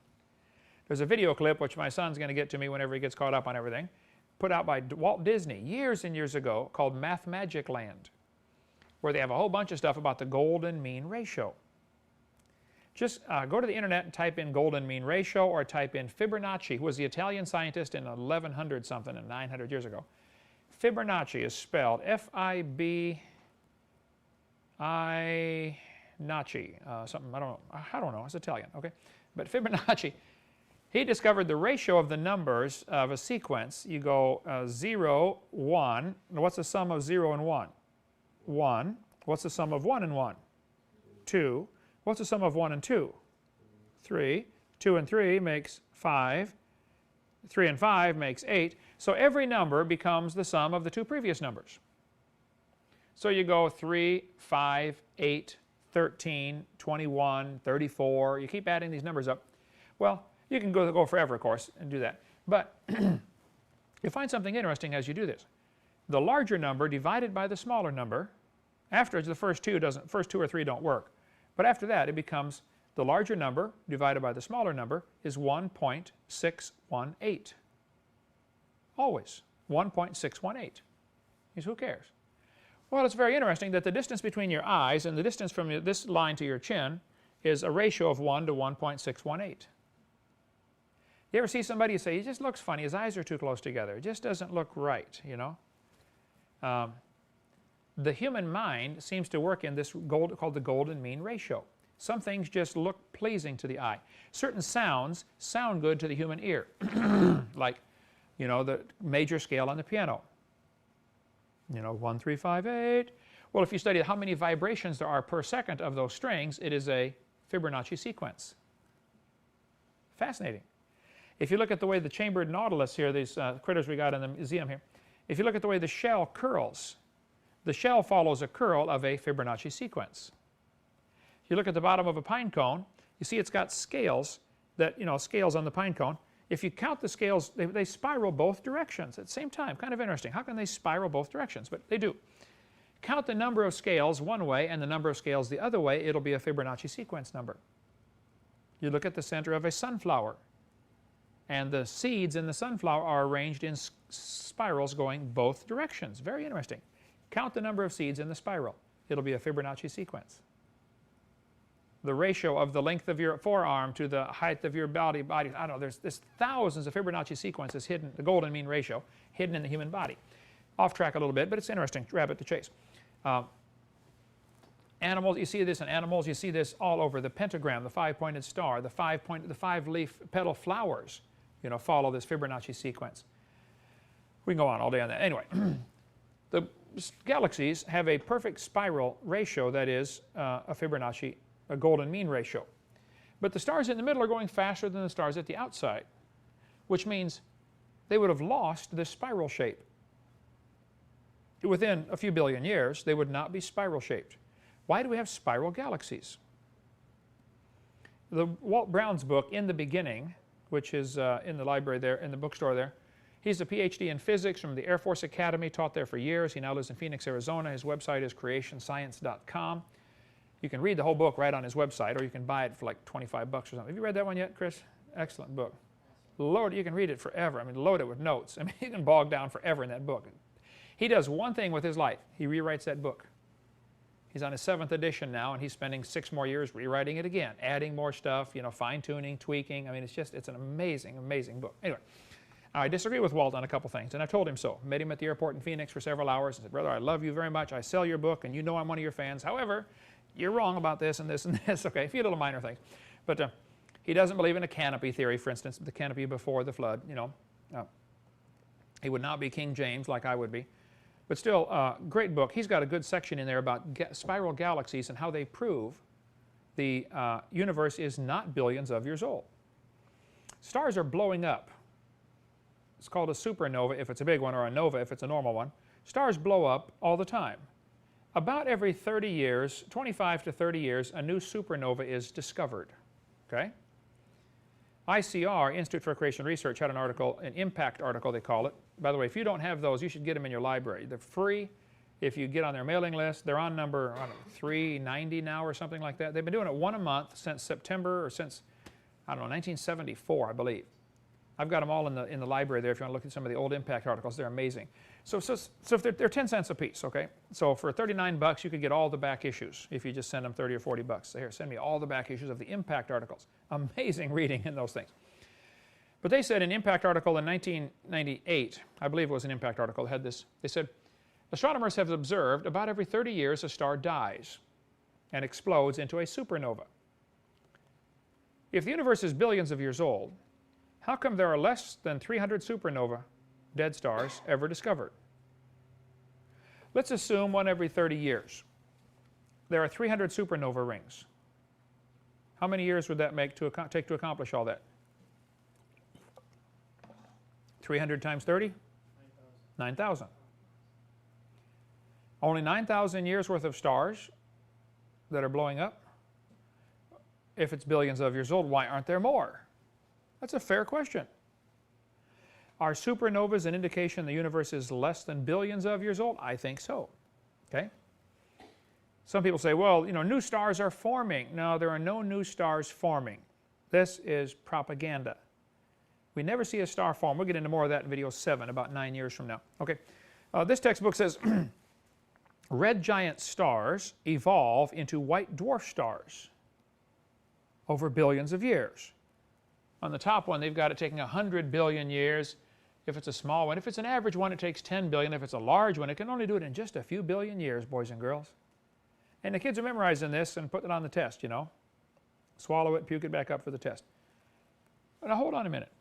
There's a video clip, which my son's going to get to me whenever he gets caught up on everything, put out by Walt Disney years and years ago called Mathmagic Land, where they have a whole bunch of stuff about the golden mean ratio. Just go to the internet and type in golden mean ratio or type in Fibonacci, who was the Italian scientist in 1100 something and 900 years ago. Fibonacci is spelled F-I-B-I, something, I don't know, it's Italian, okay? But Fibonacci, he discovered the ratio of the numbers of a sequence. You go 0, 1. What's the sum of 0 and 1? 1. What's the sum of 1 and 1? 2. What's the sum of 1 and 2? 3. 2 and 3 makes 5. 3 and 5 makes 8. So every number becomes the sum of the two previous numbers. So you go 3, 5, 8, 13, 21, 34. You keep adding these numbers up. Well, you can go forever, of course, and do that. But you find something interesting as you do this. The larger number divided by the smaller number, after the first two or three don't work. But after that, it becomes the larger number divided by the smaller number is 1.618. Always 1.618. Who cares? Well, it's very interesting that the distance between your eyes and the distance from this line to your chin is a ratio of 1 to 1.618. You ever see somebody you say, he just looks funny, his eyes are too close together. It just doesn't look right, you know. The human mind seems to work in this called the golden mean ratio. Some things just look pleasing to the eye. Certain sounds sound good to the human ear, like, you know, the major scale on the piano. You know, 1, 3, 5, 8. Well, if you study how many vibrations there are per second of those strings, it is a Fibonacci sequence. Fascinating. If you look at the way the chambered nautilus here, these critters we got in the museum here, if you look at the way the shell curls, the shell follows a curl of a Fibonacci sequence. If you look at the bottom of a pine cone, you see it's got scales that, you know, scales on the pine cone. If you count the scales, they spiral both directions at the same time. Kind of interesting. How can they spiral both directions? But they do. Count the number of scales one way and the number of scales the other way, it'll be a Fibonacci sequence number. You look at the center of a sunflower, and the seeds in the sunflower are arranged in spirals going both directions. Very interesting. Count the number of seeds in the spiral. It'll be a Fibonacci sequence. The ratio of the length of your forearm to the height of your body, I don't know, there's thousands of Fibonacci sequences hidden, the golden mean ratio, hidden in the human body. Off track a little bit, but it's interesting, rabbit to chase. Animals, you see this in animals, you see this all over. The pentagram, the five-pointed star, the five-leaf petal flowers, you know, follow this Fibonacci sequence. We can go on all day on that. Anyway, the galaxies have a perfect spiral ratio that is a Fibonacci, a golden mean ratio. But the stars in the middle are going faster than the stars at the outside, which means they would have lost this spiral shape. Within a few billion years, they would not be spiral shaped. Why do we have spiral galaxies? The Walt Brown's book, In the Beginning, which is in the library there, in the bookstore there, he's a PhD in physics from the Air Force Academy, taught there for years. He now lives in Phoenix, Arizona. His website is creationscience.com. You can read the whole book right on his website, or you can buy it for like 25 bucks or something. Have you read that one yet, Chris? Excellent book. Lord, you can read it forever. I mean, loaded with notes. I mean, you can bog down forever in that book. He does one thing with his life. He rewrites that book. He's on his 7th edition now, and he's spending 6 more years rewriting it again, adding more stuff, you know, fine-tuning, tweaking. I mean, it's an amazing, amazing book. Anyway, I disagree with Walt on a couple things, and I told him so. Met him at the airport in Phoenix for several hours and said, brother, I love you very much. I sell your book, and you know I'm one of your fans. However, you're wrong about this and this and this. Okay, a few little minor things. But he doesn't believe in a canopy theory, for instance, the canopy before the flood, you know. He would not be King James like I would be. But still, great book. He's got a good section in there about spiral galaxies and how they prove the universe is not billions of years old. Stars are blowing up. It's called a supernova if it's a big one, or a nova if it's a normal one. Stars blow up all the time. About every 30 years, 25 to 30 years, a new supernova is discovered. Okay? ICR, Institute for Creation Research, had an article, an impact article they call it. By the way, if you don't have those, you should get them in your library. They're free if you get on their mailing list. They're on number, I don't know, 390 now or something like that. They've been doing it one a month since September, or since, I don't know, 1974, I believe. I've got them all in the library there if you want to look at some of the old impact articles. They're amazing. So if they're 10 cents a piece, okay? So for 39 bucks, you could get all the back issues if you just send them 30 or 40 bucks. So here, send me all the back issues of the impact articles. Amazing reading in those things. But they said in impact article in 1998, I believe it was an impact article that had this, they said, astronomers have observed about every 30 years a star dies. and explodes into a supernova. If the universe is billions of years old, how come there are less than 300 supernova, dead stars, ever discovered? Let's assume one every 30 years. There are 300 supernova rings. How many years would that take to accomplish all that? 300 times 30? 9,000. Only 9,000 years worth of stars that are blowing up? If it's billions of years old, why aren't there more? That's a fair question. Are supernovas an indication the universe is less than billions of years old? I think so. Okay? Some people say, well, new stars are forming. No, there are no new stars forming. This is propaganda. We never see a star form. We'll get into more of that in video 7, about 9 years from now. Okay. This textbook says red giant stars evolve into white dwarf stars over billions of years. On the top one, they've got it taking 100 billion years if it's a small one. If it's an average one, it takes 10 billion. If it's a large one, it can only do it in just a few billion years, boys and girls. And the kids are memorizing this and putting it on the test, Swallow it, puke it back up for the test. Now hold on a minute.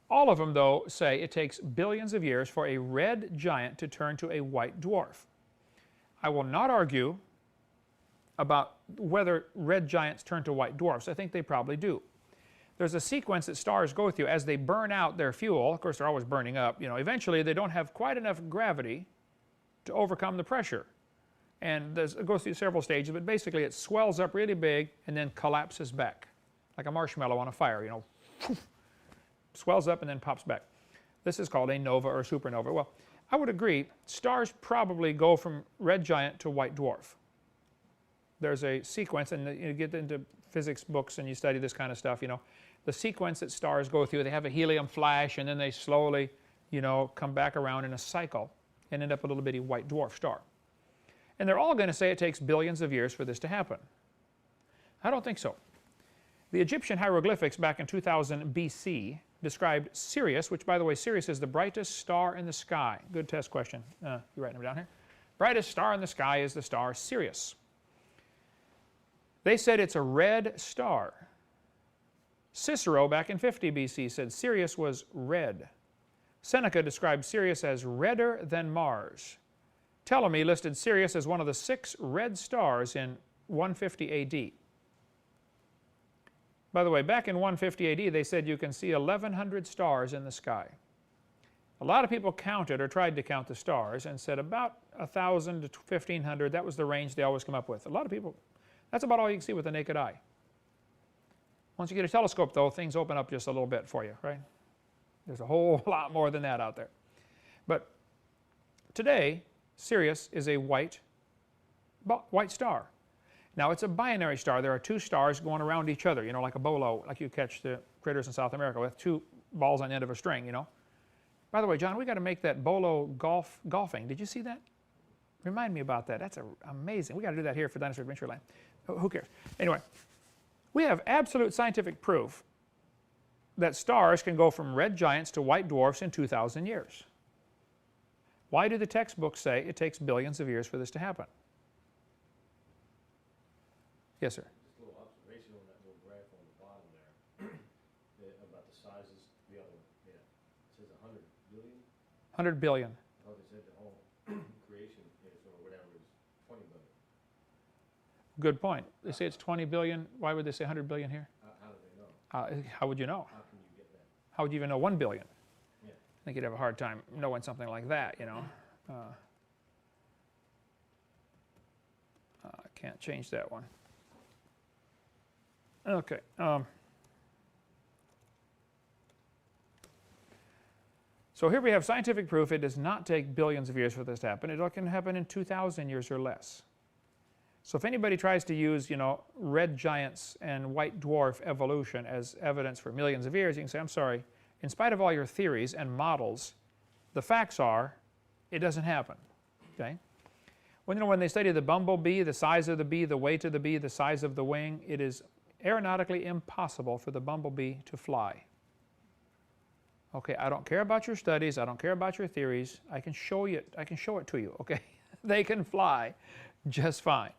All of them, though, say it takes billions of years for a red giant to turn to a white dwarf. I will not argue about whether red giants turn to white dwarfs. I think they probably do. There's a sequence that stars go through as they burn out their fuel. Of course, they're always burning up. Eventually, they don't have quite enough gravity to overcome the pressure. And it goes through several stages, but basically it swells up really big and then collapses back, like a marshmallow on a fire, swells up and then pops back. This is called a nova or a supernova. Well, I would agree, stars probably go from red giant to white dwarf. There's a sequence, and you get into physics books and you study this kind of stuff, the sequence that stars go through, they have a helium flash and then they slowly, come back around in a cycle and end up a little bitty white dwarf star. And they're all going to say it takes billions of years for this to happen. I don't think so. The Egyptian hieroglyphics back in 2000 BC described Sirius, which, by the way, Sirius is the brightest star in the sky. Good test question. You writing them down here? Brightest star in the sky is the star Sirius. They said it's a red star. Cicero, back in 50 BC, said Sirius was red. Seneca described Sirius as redder than Mars. Ptolemy listed Sirius as one of the 6 red stars in 150 AD. By the way, back in 150 AD, they said you can see 1,100 stars in the sky. A lot of people counted or tried to count the stars and said about 1,000 to 1,500. That was the range they always come up with. A lot of people, that's about all you can see with the naked eye. Once you get a telescope, though, things open up just a little bit for you, right? There's a whole lot more than that out there. But today, Sirius is a white star. Now, it's a binary star. There are 2 stars going around each other, like a bolo, like you catch the critters in South America with 2 balls on the end of a string, By the way, John, we got to make that bolo golfing. Did you see that? Remind me about that. That's amazing. We got to do that here for Dinosaur Adventureland. Who cares? Anyway, we have absolute scientific proof that stars can go from red giants to white dwarfs in 2,000 years. Why do the textbooks say it takes billions of years for this to happen? Yes, sir. Just a little observation on that little graph on the bottom there about the sizes. The other one, yeah. It says 100 billion. 100 billion. Oh, they said the whole creation is, or whatever, is 20 billion. Good point. They say it's 20 billion. Why would they say 100 billion here? How do they know? How would you know? How can you get that? How would you even know 1 billion? Yeah. I think you'd have a hard time knowing something like that, I can't change that one. Okay. So here we have scientific proof it does not take billions of years for this to happen. It can happen in 2,000 years or less. So if anybody tries to use, red giants and white dwarf evolution as evidence for millions of years, you can say, I'm sorry, in spite of all your theories and models, the facts are it doesn't happen. Okay? When they study the bumblebee, the size of the bee, the weight of the bee, the size of the wing, it is aeronautically impossible for the bumblebee to fly. Okay, I don't care about your studies, I don't care about your theories, I can show it to you, okay? They can fly just fine.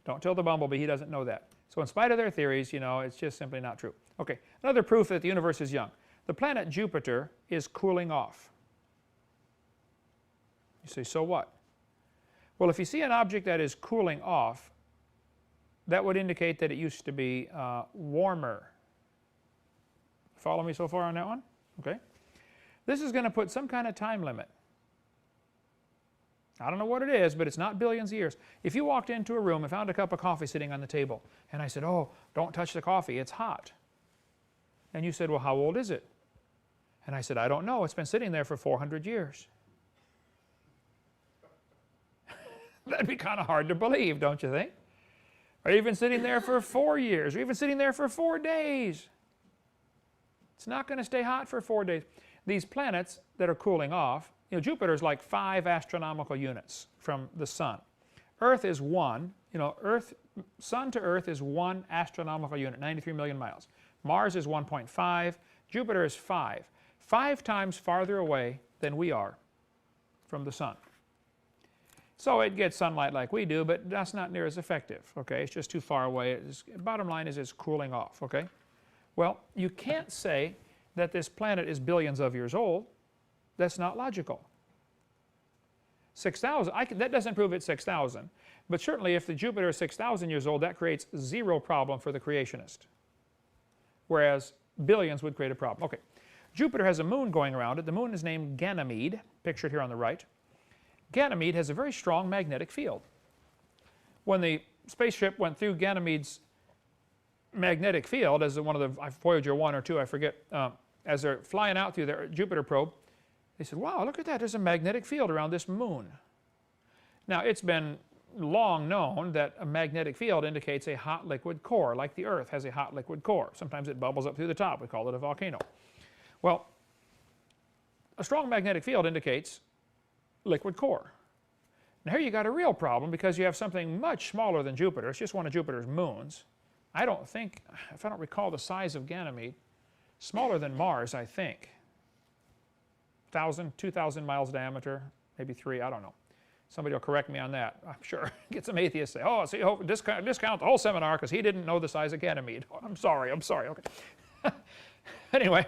Don't tell the bumblebee he doesn't know that. So in spite of their theories, you know, it's just simply not true. Okay, another proof that the universe is young. The planet Jupiter is cooling off. You say, so what? Well, if you see an object that is cooling off, that would indicate that it used to be warmer. Follow me so far on that one? Okay. This is going to put some kind of time limit. I don't know what it is, but it's not billions of years. If you walked into a room and found a cup of coffee sitting on the table, and I said, oh, don't touch the coffee, it's hot. And you said, well, how old is it? And I said, I don't know, it's been sitting there for 400 years. That'd be kind of hard to believe, don't you think? Or even sitting there for 4 years, or even sitting there for 4 days. It's not going to stay hot for 4 days. These planets that are cooling off, you know, Jupiter is like 5 astronomical units from the Sun. Earth is 1, you know, Sun to Earth is 1 astronomical unit, 93 million miles. Mars is 1.5, Jupiter is 5. 5 times farther away than we are from the Sun. So it gets sunlight like we do, but that's not near as effective, okay? It's just too far away. Bottom line is it's cooling off, okay? Well, you can't say that this planet is billions of years old. That's not logical. 6,000, that doesn't prove it's 6,000, but certainly if the Jupiter is 6,000 years old, that creates 0 problem for the creationist, whereas billions would create a problem. Okay, Jupiter has a moon going around it. The moon is named Ganymede, pictured here on the right. Ganymede has a very strong magnetic field. When the spaceship went through Ganymede's magnetic field, as one of the Voyager 1 or 2, I forget, as they're flying out through their Jupiter probe, they said, wow, look at that, there's a magnetic field around this moon. Now, it's been long known that a magnetic field indicates a hot liquid core, like the Earth has a hot liquid core. Sometimes it bubbles up through the top. We call it a volcano. Well, a strong magnetic field indicates liquid core. Now here you got a real problem because you have something much smaller than Jupiter. It's just one of Jupiter's moons. I don't think, if I don't recall the size of Ganymede, smaller than Mars, I think. 1,000, 2,000 miles diameter, maybe 3, I don't know. Somebody will correct me on that, I'm sure. Get some atheists say, oh, see, discount the whole seminar because he didn't know the size of Ganymede. Oh, I'm sorry, okay. Anyway,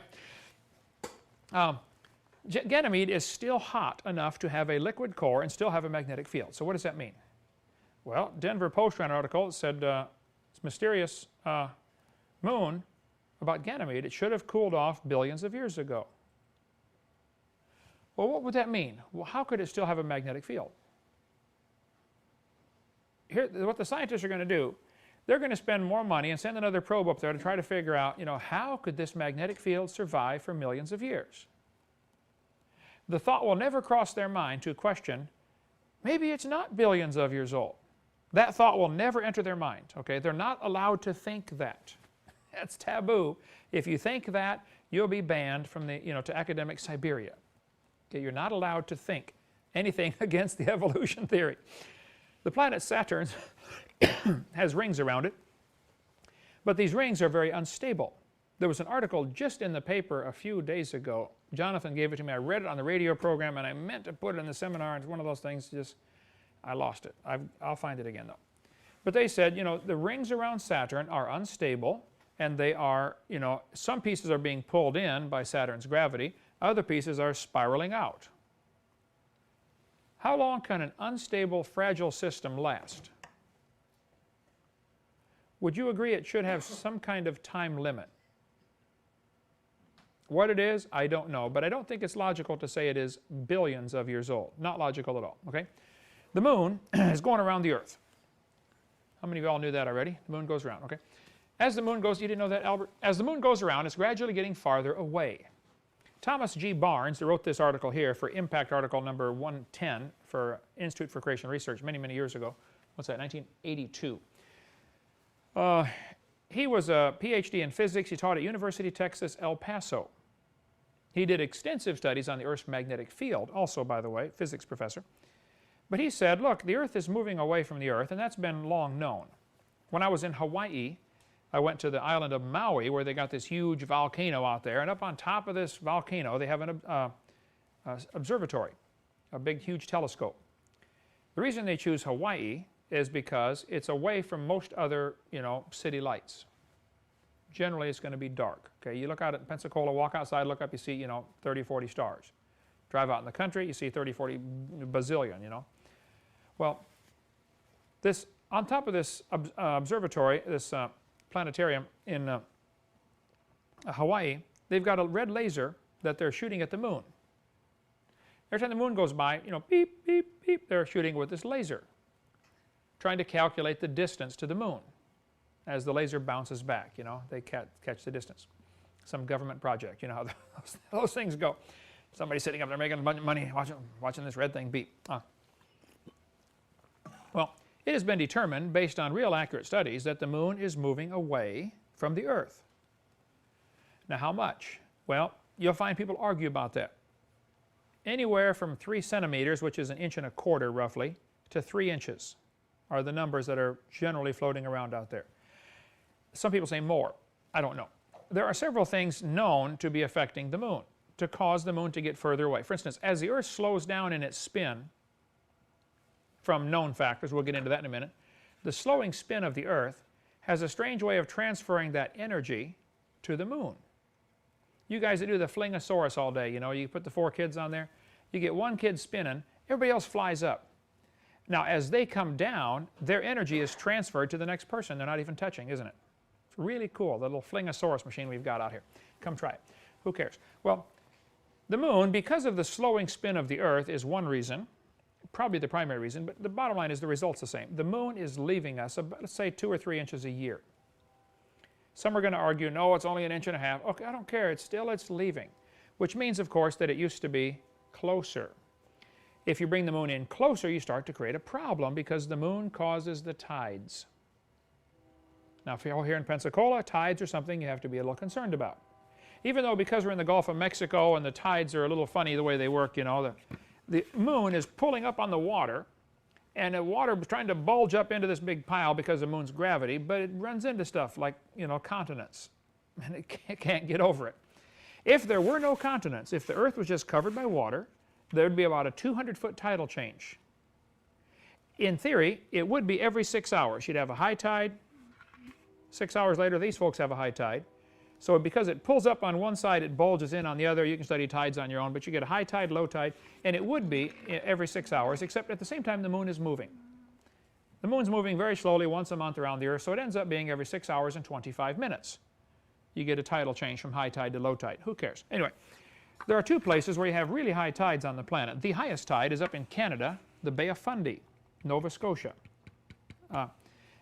Ganymede is still hot enough to have a liquid core and still have a magnetic field. So what does that mean? Well, Denver Post ran an article that said this mysterious moon about Ganymede, it should have cooled off billions of years ago. Well, what would that mean? Well, how could it still have a magnetic field? Here, what the scientists are going to do, they're going to spend more money and send another probe up there to try to figure out, you know, how could this magnetic field survive for millions of years? The thought will never cross their mind to question, maybe it's not billions of years old. That thought will never enter their mind, okay? They're not allowed to think that. That's taboo. If you think that, you'll be banned from the, you know, to academic Siberia. Okay, you're not allowed to think anything against the evolution theory. The planet Saturn has rings around it, but these rings are very unstable. There was an article just in the paper a few days ago. Jonathan gave it to me. I read it on the radio program, and I meant to put it in the seminar. It's one of those things, just, I lost it. I'll find it again, though. But they said, you know, the rings around Saturn are unstable, and they are, you know, some pieces are being pulled in by Saturn's gravity. Other pieces are spiraling out. How long can an unstable, fragile system last? Would you agree it should have some kind of time limit? What it is, I don't know, but I don't think it's logical to say it is billions of years old. Not logical at all, okay? The moon is going around the Earth. How many of you all knew that already? The moon goes around, okay? As the moon goes, you didn't know that, Albert? As the moon goes around, it's gradually getting farther away. Thomas G. Barnes, who wrote this article here for Impact Article number 110 for Institute for Creation Research many, many years ago. What's that, 1982. He was a PhD in physics. He taught at University of Texas, El Paso. He did extensive studies on the Earth's magnetic field, also, by the way, physics professor. But he said, look, the Earth is moving away from the Earth, and that's been long known. When I was in Hawaii, I went to the island of Maui, where they got this huge volcano out there, and up on top of this volcano, they have an observatory, a big, huge telescope. The reason they choose Hawaii is because it's away from most other, city lights. Generally, it's going to be dark. Okay, you look out at Pensacola, walk outside, look up, you see, 30, 40 stars. Drive out in the country, you see 30, 40 bazillion, Well, this, on top of this observatory, this planetarium in Hawaii, they've got a red laser that they're shooting at the moon. Every time the moon goes by, beep, beep, beep, they're shooting with this laser, trying to calculate the distance to the moon. As the laser bounces back, they catch the distance. Some government project, how those things go. Somebody sitting up there making a bunch of money watching this red thing beep. Well, it has been determined, based on real accurate studies, that the moon is moving away from the Earth. Now, how much? Well, you'll find people argue about that. Anywhere from 3 centimeters, which is 1.25 inches roughly, to 3 inches are the numbers that are generally floating around out there. Some people say more. I don't know. There are several things known to be affecting the moon, to cause the moon to get further away. For instance, as the Earth slows down in its spin, from known factors, we'll get into that in a minute, the slowing spin of the Earth has a strange way of transferring that energy to the moon. You guys that do the flingosaurus all day, you put the 4 kids on there, you get one kid spinning, everybody else flies up. Now, as they come down, their energy is transferred to the next person. They're not even touching, isn't it? It's really cool, the little flingosaurus machine we've got out here. Come try it. Who cares? Well, the moon, because of the slowing spin of the Earth, is one reason, probably the primary reason, but the bottom line is the result's the same. The moon is leaving us, about, let's say, 2 or 3 inches a year. Some are going to argue, no, it's only 1.5 inches. Okay, I don't care, it's leaving. Which means, of course, that it used to be closer. If you bring the moon in closer, you start to create a problem because the moon causes the tides. Now, if you're here in Pensacola, tides are something you have to be a little concerned about. Even though, because we're in the Gulf of Mexico and the tides are a little funny the way they work, the moon is pulling up on the water, and the water is trying to bulge up into this big pile because of the moon's gravity, but it runs into stuff like, continents, and it can't get over it. If there were no continents, if the Earth was just covered by water, there would be about a 200-foot tidal change. In theory, it would be every 6 hours. You'd have a high tide. 6 hours later, these folks have a high tide. So because it pulls up on one side, it bulges in on the other. You can study tides on your own, but you get a high tide, low tide, and it would be every 6 hours, except at the same time the moon is moving. The moon's moving very slowly once a month around the Earth, so it ends up being every 6 hours and 25 minutes. You get a tidal change from high tide to low tide. Who cares? Anyway, there are 2 places where you have really high tides on the planet. The highest tide is up in Canada, the Bay of Fundy, Nova Scotia.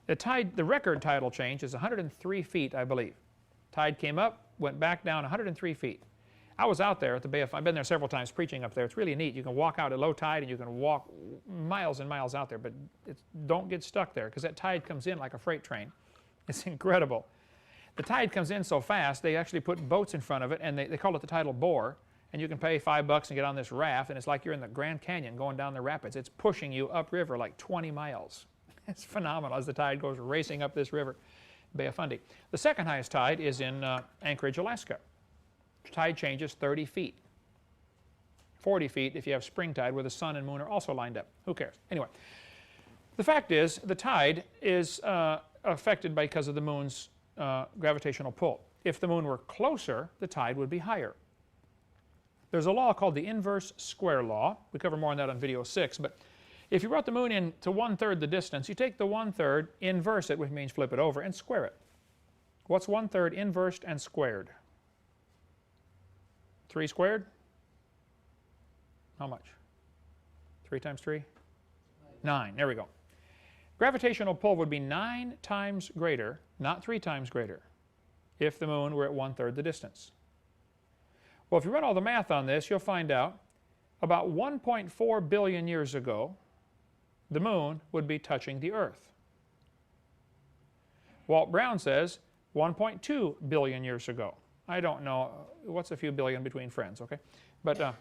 The record tidal change is 103 feet, I believe. Tide came up, went back down 103 feet. I was out there at the Bay of Fundy. I've been there several times preaching up there. It's really neat. You can walk out at low tide and you can walk miles and miles out there, but don't get stuck there because that tide comes in like a freight train. It's incredible. The tide comes in so fast, they actually put boats in front of it, and they call it the tidal bore, and you can pay $5 and get on this raft, and it's like you're in the Grand Canyon going down the rapids. It's pushing you upriver like 20 miles. It's phenomenal as the tide goes racing up this river, Bay of Fundy. The second highest tide is in Anchorage, Alaska. Tide changes 30 feet. 40 feet if you have spring tide where the sun and moon are also lined up. Who cares? Anyway, the fact is the tide is affected because of the moon's gravitational pull. If the moon were closer, the tide would be higher. There's a law called the inverse square law. We cover more on that on video 6, but if you brought the moon in to 1/3 the distance, you take the 1/3, inverse it, which means flip it over, and square it. What's 1/3 inversed and squared? 3 squared? How much? 3 times 3? 9. There we go. Gravitational pull would be 9 times greater, not 3 times greater, if the moon were at 1/3 the distance. Well, if you run all the math on this, you'll find out about 1.4 billion years ago, the moon would be touching the Earth. Walt Brown says 1.2 billion years ago. I don't know, what's a few billion between friends, okay? But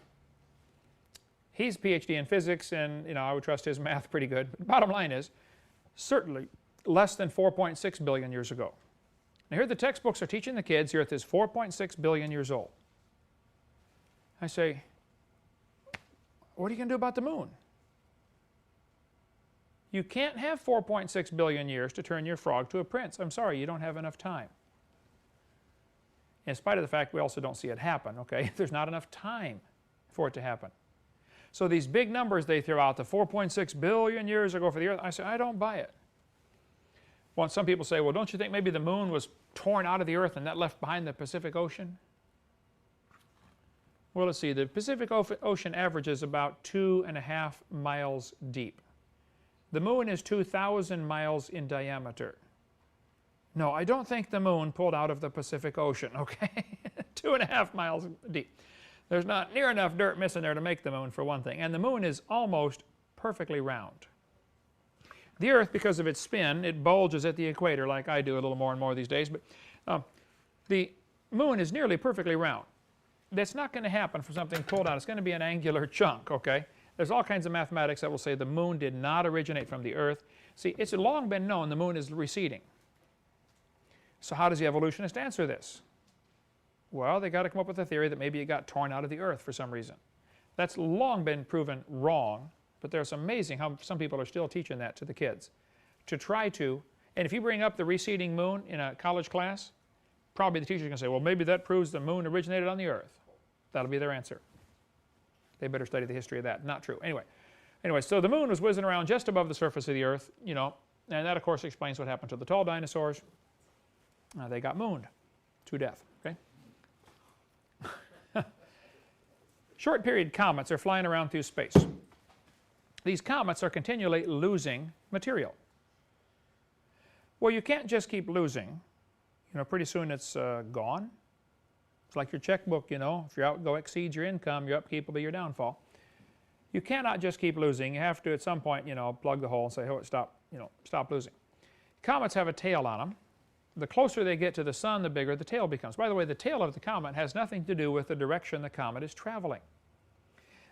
he's a PhD in physics, and I would trust his math pretty good. But the bottom line is, certainly less than 4.6 billion years ago. Now here the textbooks are teaching the kids the Earth is 4.6 billion years old. I say, what are you going to do about the moon? You can't have 4.6 billion years to turn your frog to a prince. I'm sorry, you don't have enough time. In spite of the fact we also don't see it happen, okay? There's not enough time for it to happen. So these big numbers they throw out, the 4.6 billion years ago for the Earth, I say, I don't buy it. Well, some people say, well, don't you think maybe the moon was torn out of the Earth and that left behind the Pacific Ocean? Well, let's see, the Pacific Ocean averages about 2.5 miles deep. The moon is 2,000 miles in diameter. No, I don't think the moon pulled out of the Pacific Ocean, okay? 2.5 miles deep. There's not near enough dirt missing there to make the moon, for one thing. And the moon is almost perfectly round. The Earth, because of its spin, it bulges at the equator like I do a little more and more these days. But the moon is nearly perfectly round. That's not going to happen for something pulled out. It's going to be an angular chunk, okay? There's all kinds of mathematics that will say the moon did not originate from the Earth. See, it's long been known the moon is receding. So how does the evolutionist answer this? Well, they got to come up with a theory that maybe it got torn out of the Earth for some reason. That's long been proven wrong, but it's amazing how some people are still teaching that to the kids. To try to, and if you bring up the receding moon in a college class, probably the teacher's going to say, well, maybe that proves the moon originated on the Earth. That'll be their answer. They better study the history of that. Not true. Anyway, so the moon was whizzing around just above the surface of the Earth, you know, and that, of course, explains what happened to the tall dinosaurs. They got mooned to death, okay? Short period comets are flying around through space. These comets are continually losing material. Well, you can't just keep losing. You know, pretty soon it's gone. It's like your checkbook, you know. If your outgo exceeds your income, your upkeep will be your downfall. You cannot just keep losing. You have to, at some point, you know, plug the hole and say, oh, stop losing. Comets have a tail on them. The closer they get to the sun, the bigger the tail becomes. By the way, the tail of the comet has nothing to do with the direction the comet is traveling.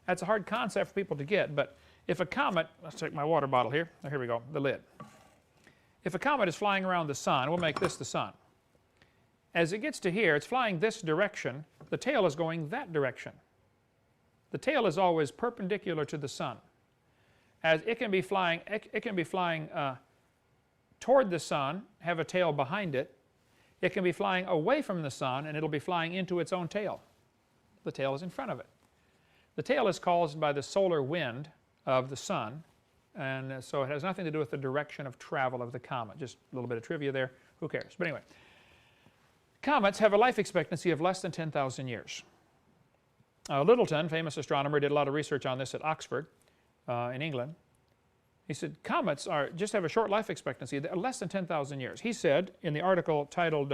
That's a hard concept for people to get, but if a comet, let's take my water bottle here. Oh, here we go, the lid. If a comet is flying around the sun, we'll make this the sun. As it gets to here, it's flying this direction. The tail is going that direction. The tail is always perpendicular to the sun. As it can be flying, toward the sun, have a tail behind it. It can be flying away from the sun, and it'll be flying into its own tail. The tail is in front of it. The tail is caused by the solar wind of the sun, and so it has nothing to do with the direction of travel of the comet. Just a little bit of trivia there. Who cares? But anyway, comets have a life expectancy of less than 10,000 years. Littleton, famous astronomer, did a lot of research on this at Oxford in England. He said comets just have a short life expectancy, less than 10,000 years. He said in the article titled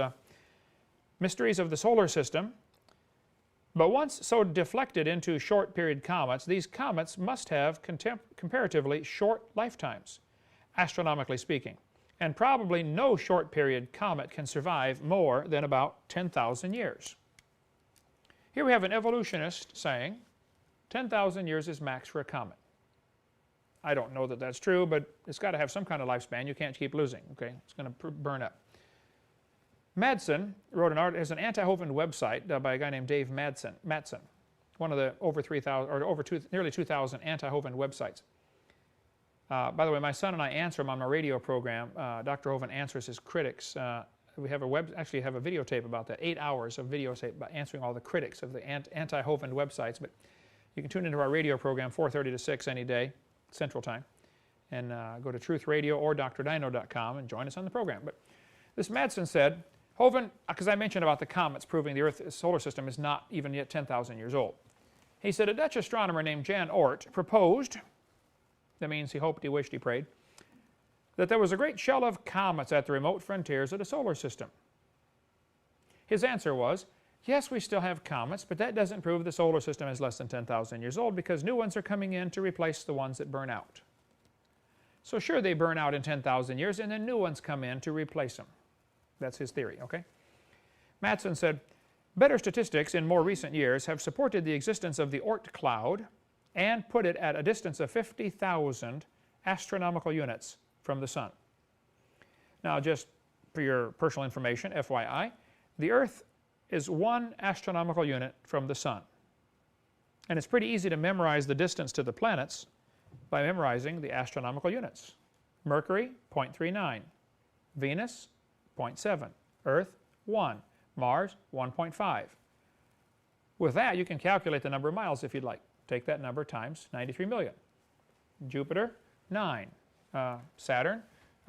Mysteries of the Solar System, but once so deflected into short period comets, these comets must have comparatively short lifetimes, astronomically speaking, and probably no short period comet can survive more than about 10,000 years. Here we have an evolutionist saying 10,000 years is max for a comet. I don't know that that's true, but it's got to have some kind of lifespan. You can't keep losing, okay? It's going to burn up. Madsen wrote an article, there's an anti-Hovind website by a guy named Dave Madsen, one of the nearly 2,000 anti-Hovind websites. By the way, my son and I answer him on my radio program. Dr. Hovind answers his critics. We have actually have a videotape about that, 8 hours of videotape about answering all the critics of the anti-Hovind websites. But you can tune into our radio program 4:30 to 6 any day, Central Time, and go to Truth Radio or drdino.com and join us on the program. But this Madsen said, Hovind, because I mentioned about the comets proving the Earth's solar system is not even yet 10,000 years old. He said a Dutch astronomer named Jan Oort proposed, that means he hoped, he wished, he prayed, that there was a great shell of comets at the remote frontiers of the solar system. His answer was, yes, we still have comets, but that doesn't prove the solar system is less than 10,000 years old because new ones are coming in to replace the ones that burn out. So sure, they burn out in 10,000 years and then new ones come in to replace them. That's his theory, okay? Madsen said, better statistics in more recent years have supported the existence of the Oort cloud and put it at a distance of 50,000 astronomical units from the sun. Now, just for your personal information, FYI, the Earth is 1 astronomical unit from the sun. And it's pretty easy to memorize the distance to the planets by memorizing the astronomical units. Mercury, 0.39. Venus, 0.7. Earth, 1. Mars, 1.5. With that, you can calculate the number of miles if you'd like. Take that number times 93 million. Jupiter, 9.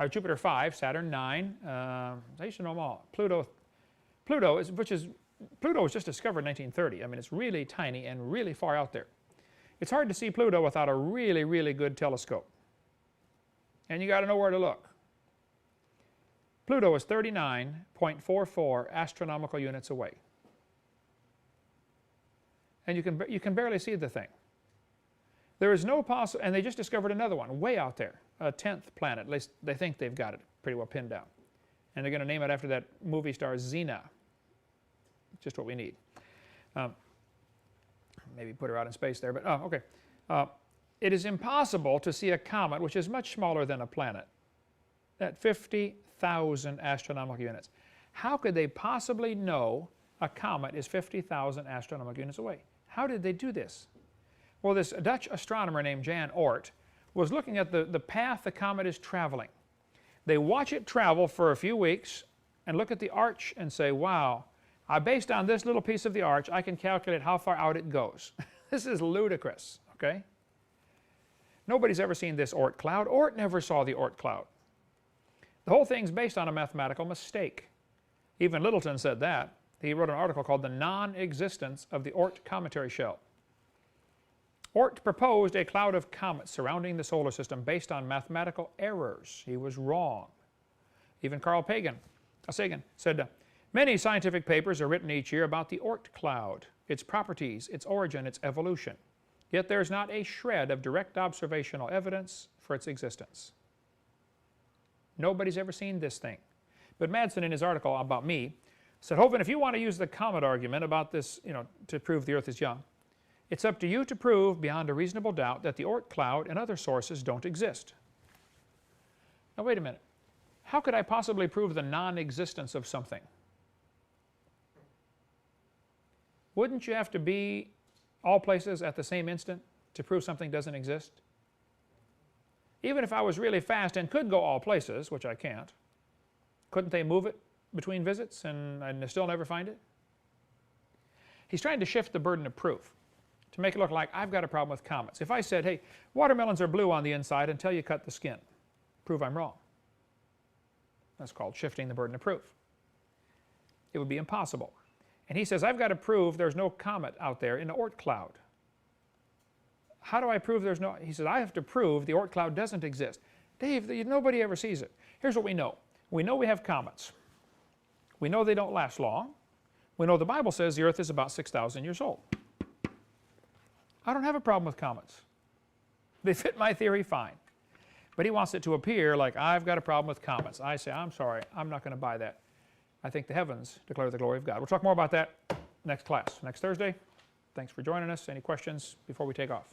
Jupiter 5, Saturn 9. I used to know them all. Pluto was just discovered in 1930. I mean, it's really tiny and really far out there. It's hard to see Pluto without a really, really good telescope. And you got to know where to look. Pluto is 39.44 astronomical units away. And you can barely see the thing. There is no possible, and they just discovered another one way out there, a 10th planet. At least they think they've got it pretty well pinned down. And they're going to name it after that movie star Xena. Just what we need. Maybe put her out in space there, but okay. It is impossible to see a comet which is much smaller than a planet at 50,000 astronomical units. How could they possibly know a comet is 50,000 astronomical units away? How did they do this? Well, this Dutch astronomer named Jan Oort was looking at the path the comet is traveling. They watch it travel for a few weeks and look at the arch and say, wow, based on this little piece of the arch, I can calculate how far out it goes. This is ludicrous, okay? Nobody's ever seen this Oort cloud. Oort never saw the Oort cloud. The whole thing's based on a mathematical mistake. Even Littleton said that. He wrote an article called The Non-Existence of the Oort Cometary Shell. Oort proposed a cloud of comets surrounding the solar system based on mathematical errors. He was wrong. Even Carl Sagan said, many scientific papers are written each year about the Oort cloud, its properties, its origin, its evolution. Yet there is not a shred of direct observational evidence for its existence. Nobody's ever seen this thing. But Madsen, in his article about me, said, Hovind, if you want to use the comet argument about this, to prove the Earth is young, it's up to you to prove beyond a reasonable doubt that the Oort cloud and other sources don't exist. Now wait a minute. How could I possibly prove the non-existence of something? Wouldn't you have to be all places at the same instant to prove something doesn't exist? Even if I was really fast and could go all places, which I can't, couldn't they move it between visits and still never find it? He's trying to shift the burden of proof to make it look like I've got a problem with comets. If I said, hey, watermelons are blue on the inside until you cut the skin, prove I'm wrong. That's called shifting the burden of proof. It would be impossible. And he says, I've got to prove there's no comet out there in the Oort cloud. How do I prove there's no? He says, I have to prove the Oort cloud doesn't exist. Dave, nobody ever sees it. Here's what we know. We know we have comets. We know they don't last long. We know the Bible says the Earth is about 6,000 years old. I don't have a problem with comets. They fit my theory fine. But he wants it to appear like I've got a problem with comets. I say, I'm sorry, I'm not going to buy that. I think the heavens declare the glory of God. We'll talk more about that next class, next Thursday. Thanks for joining us. Any questions before we take off?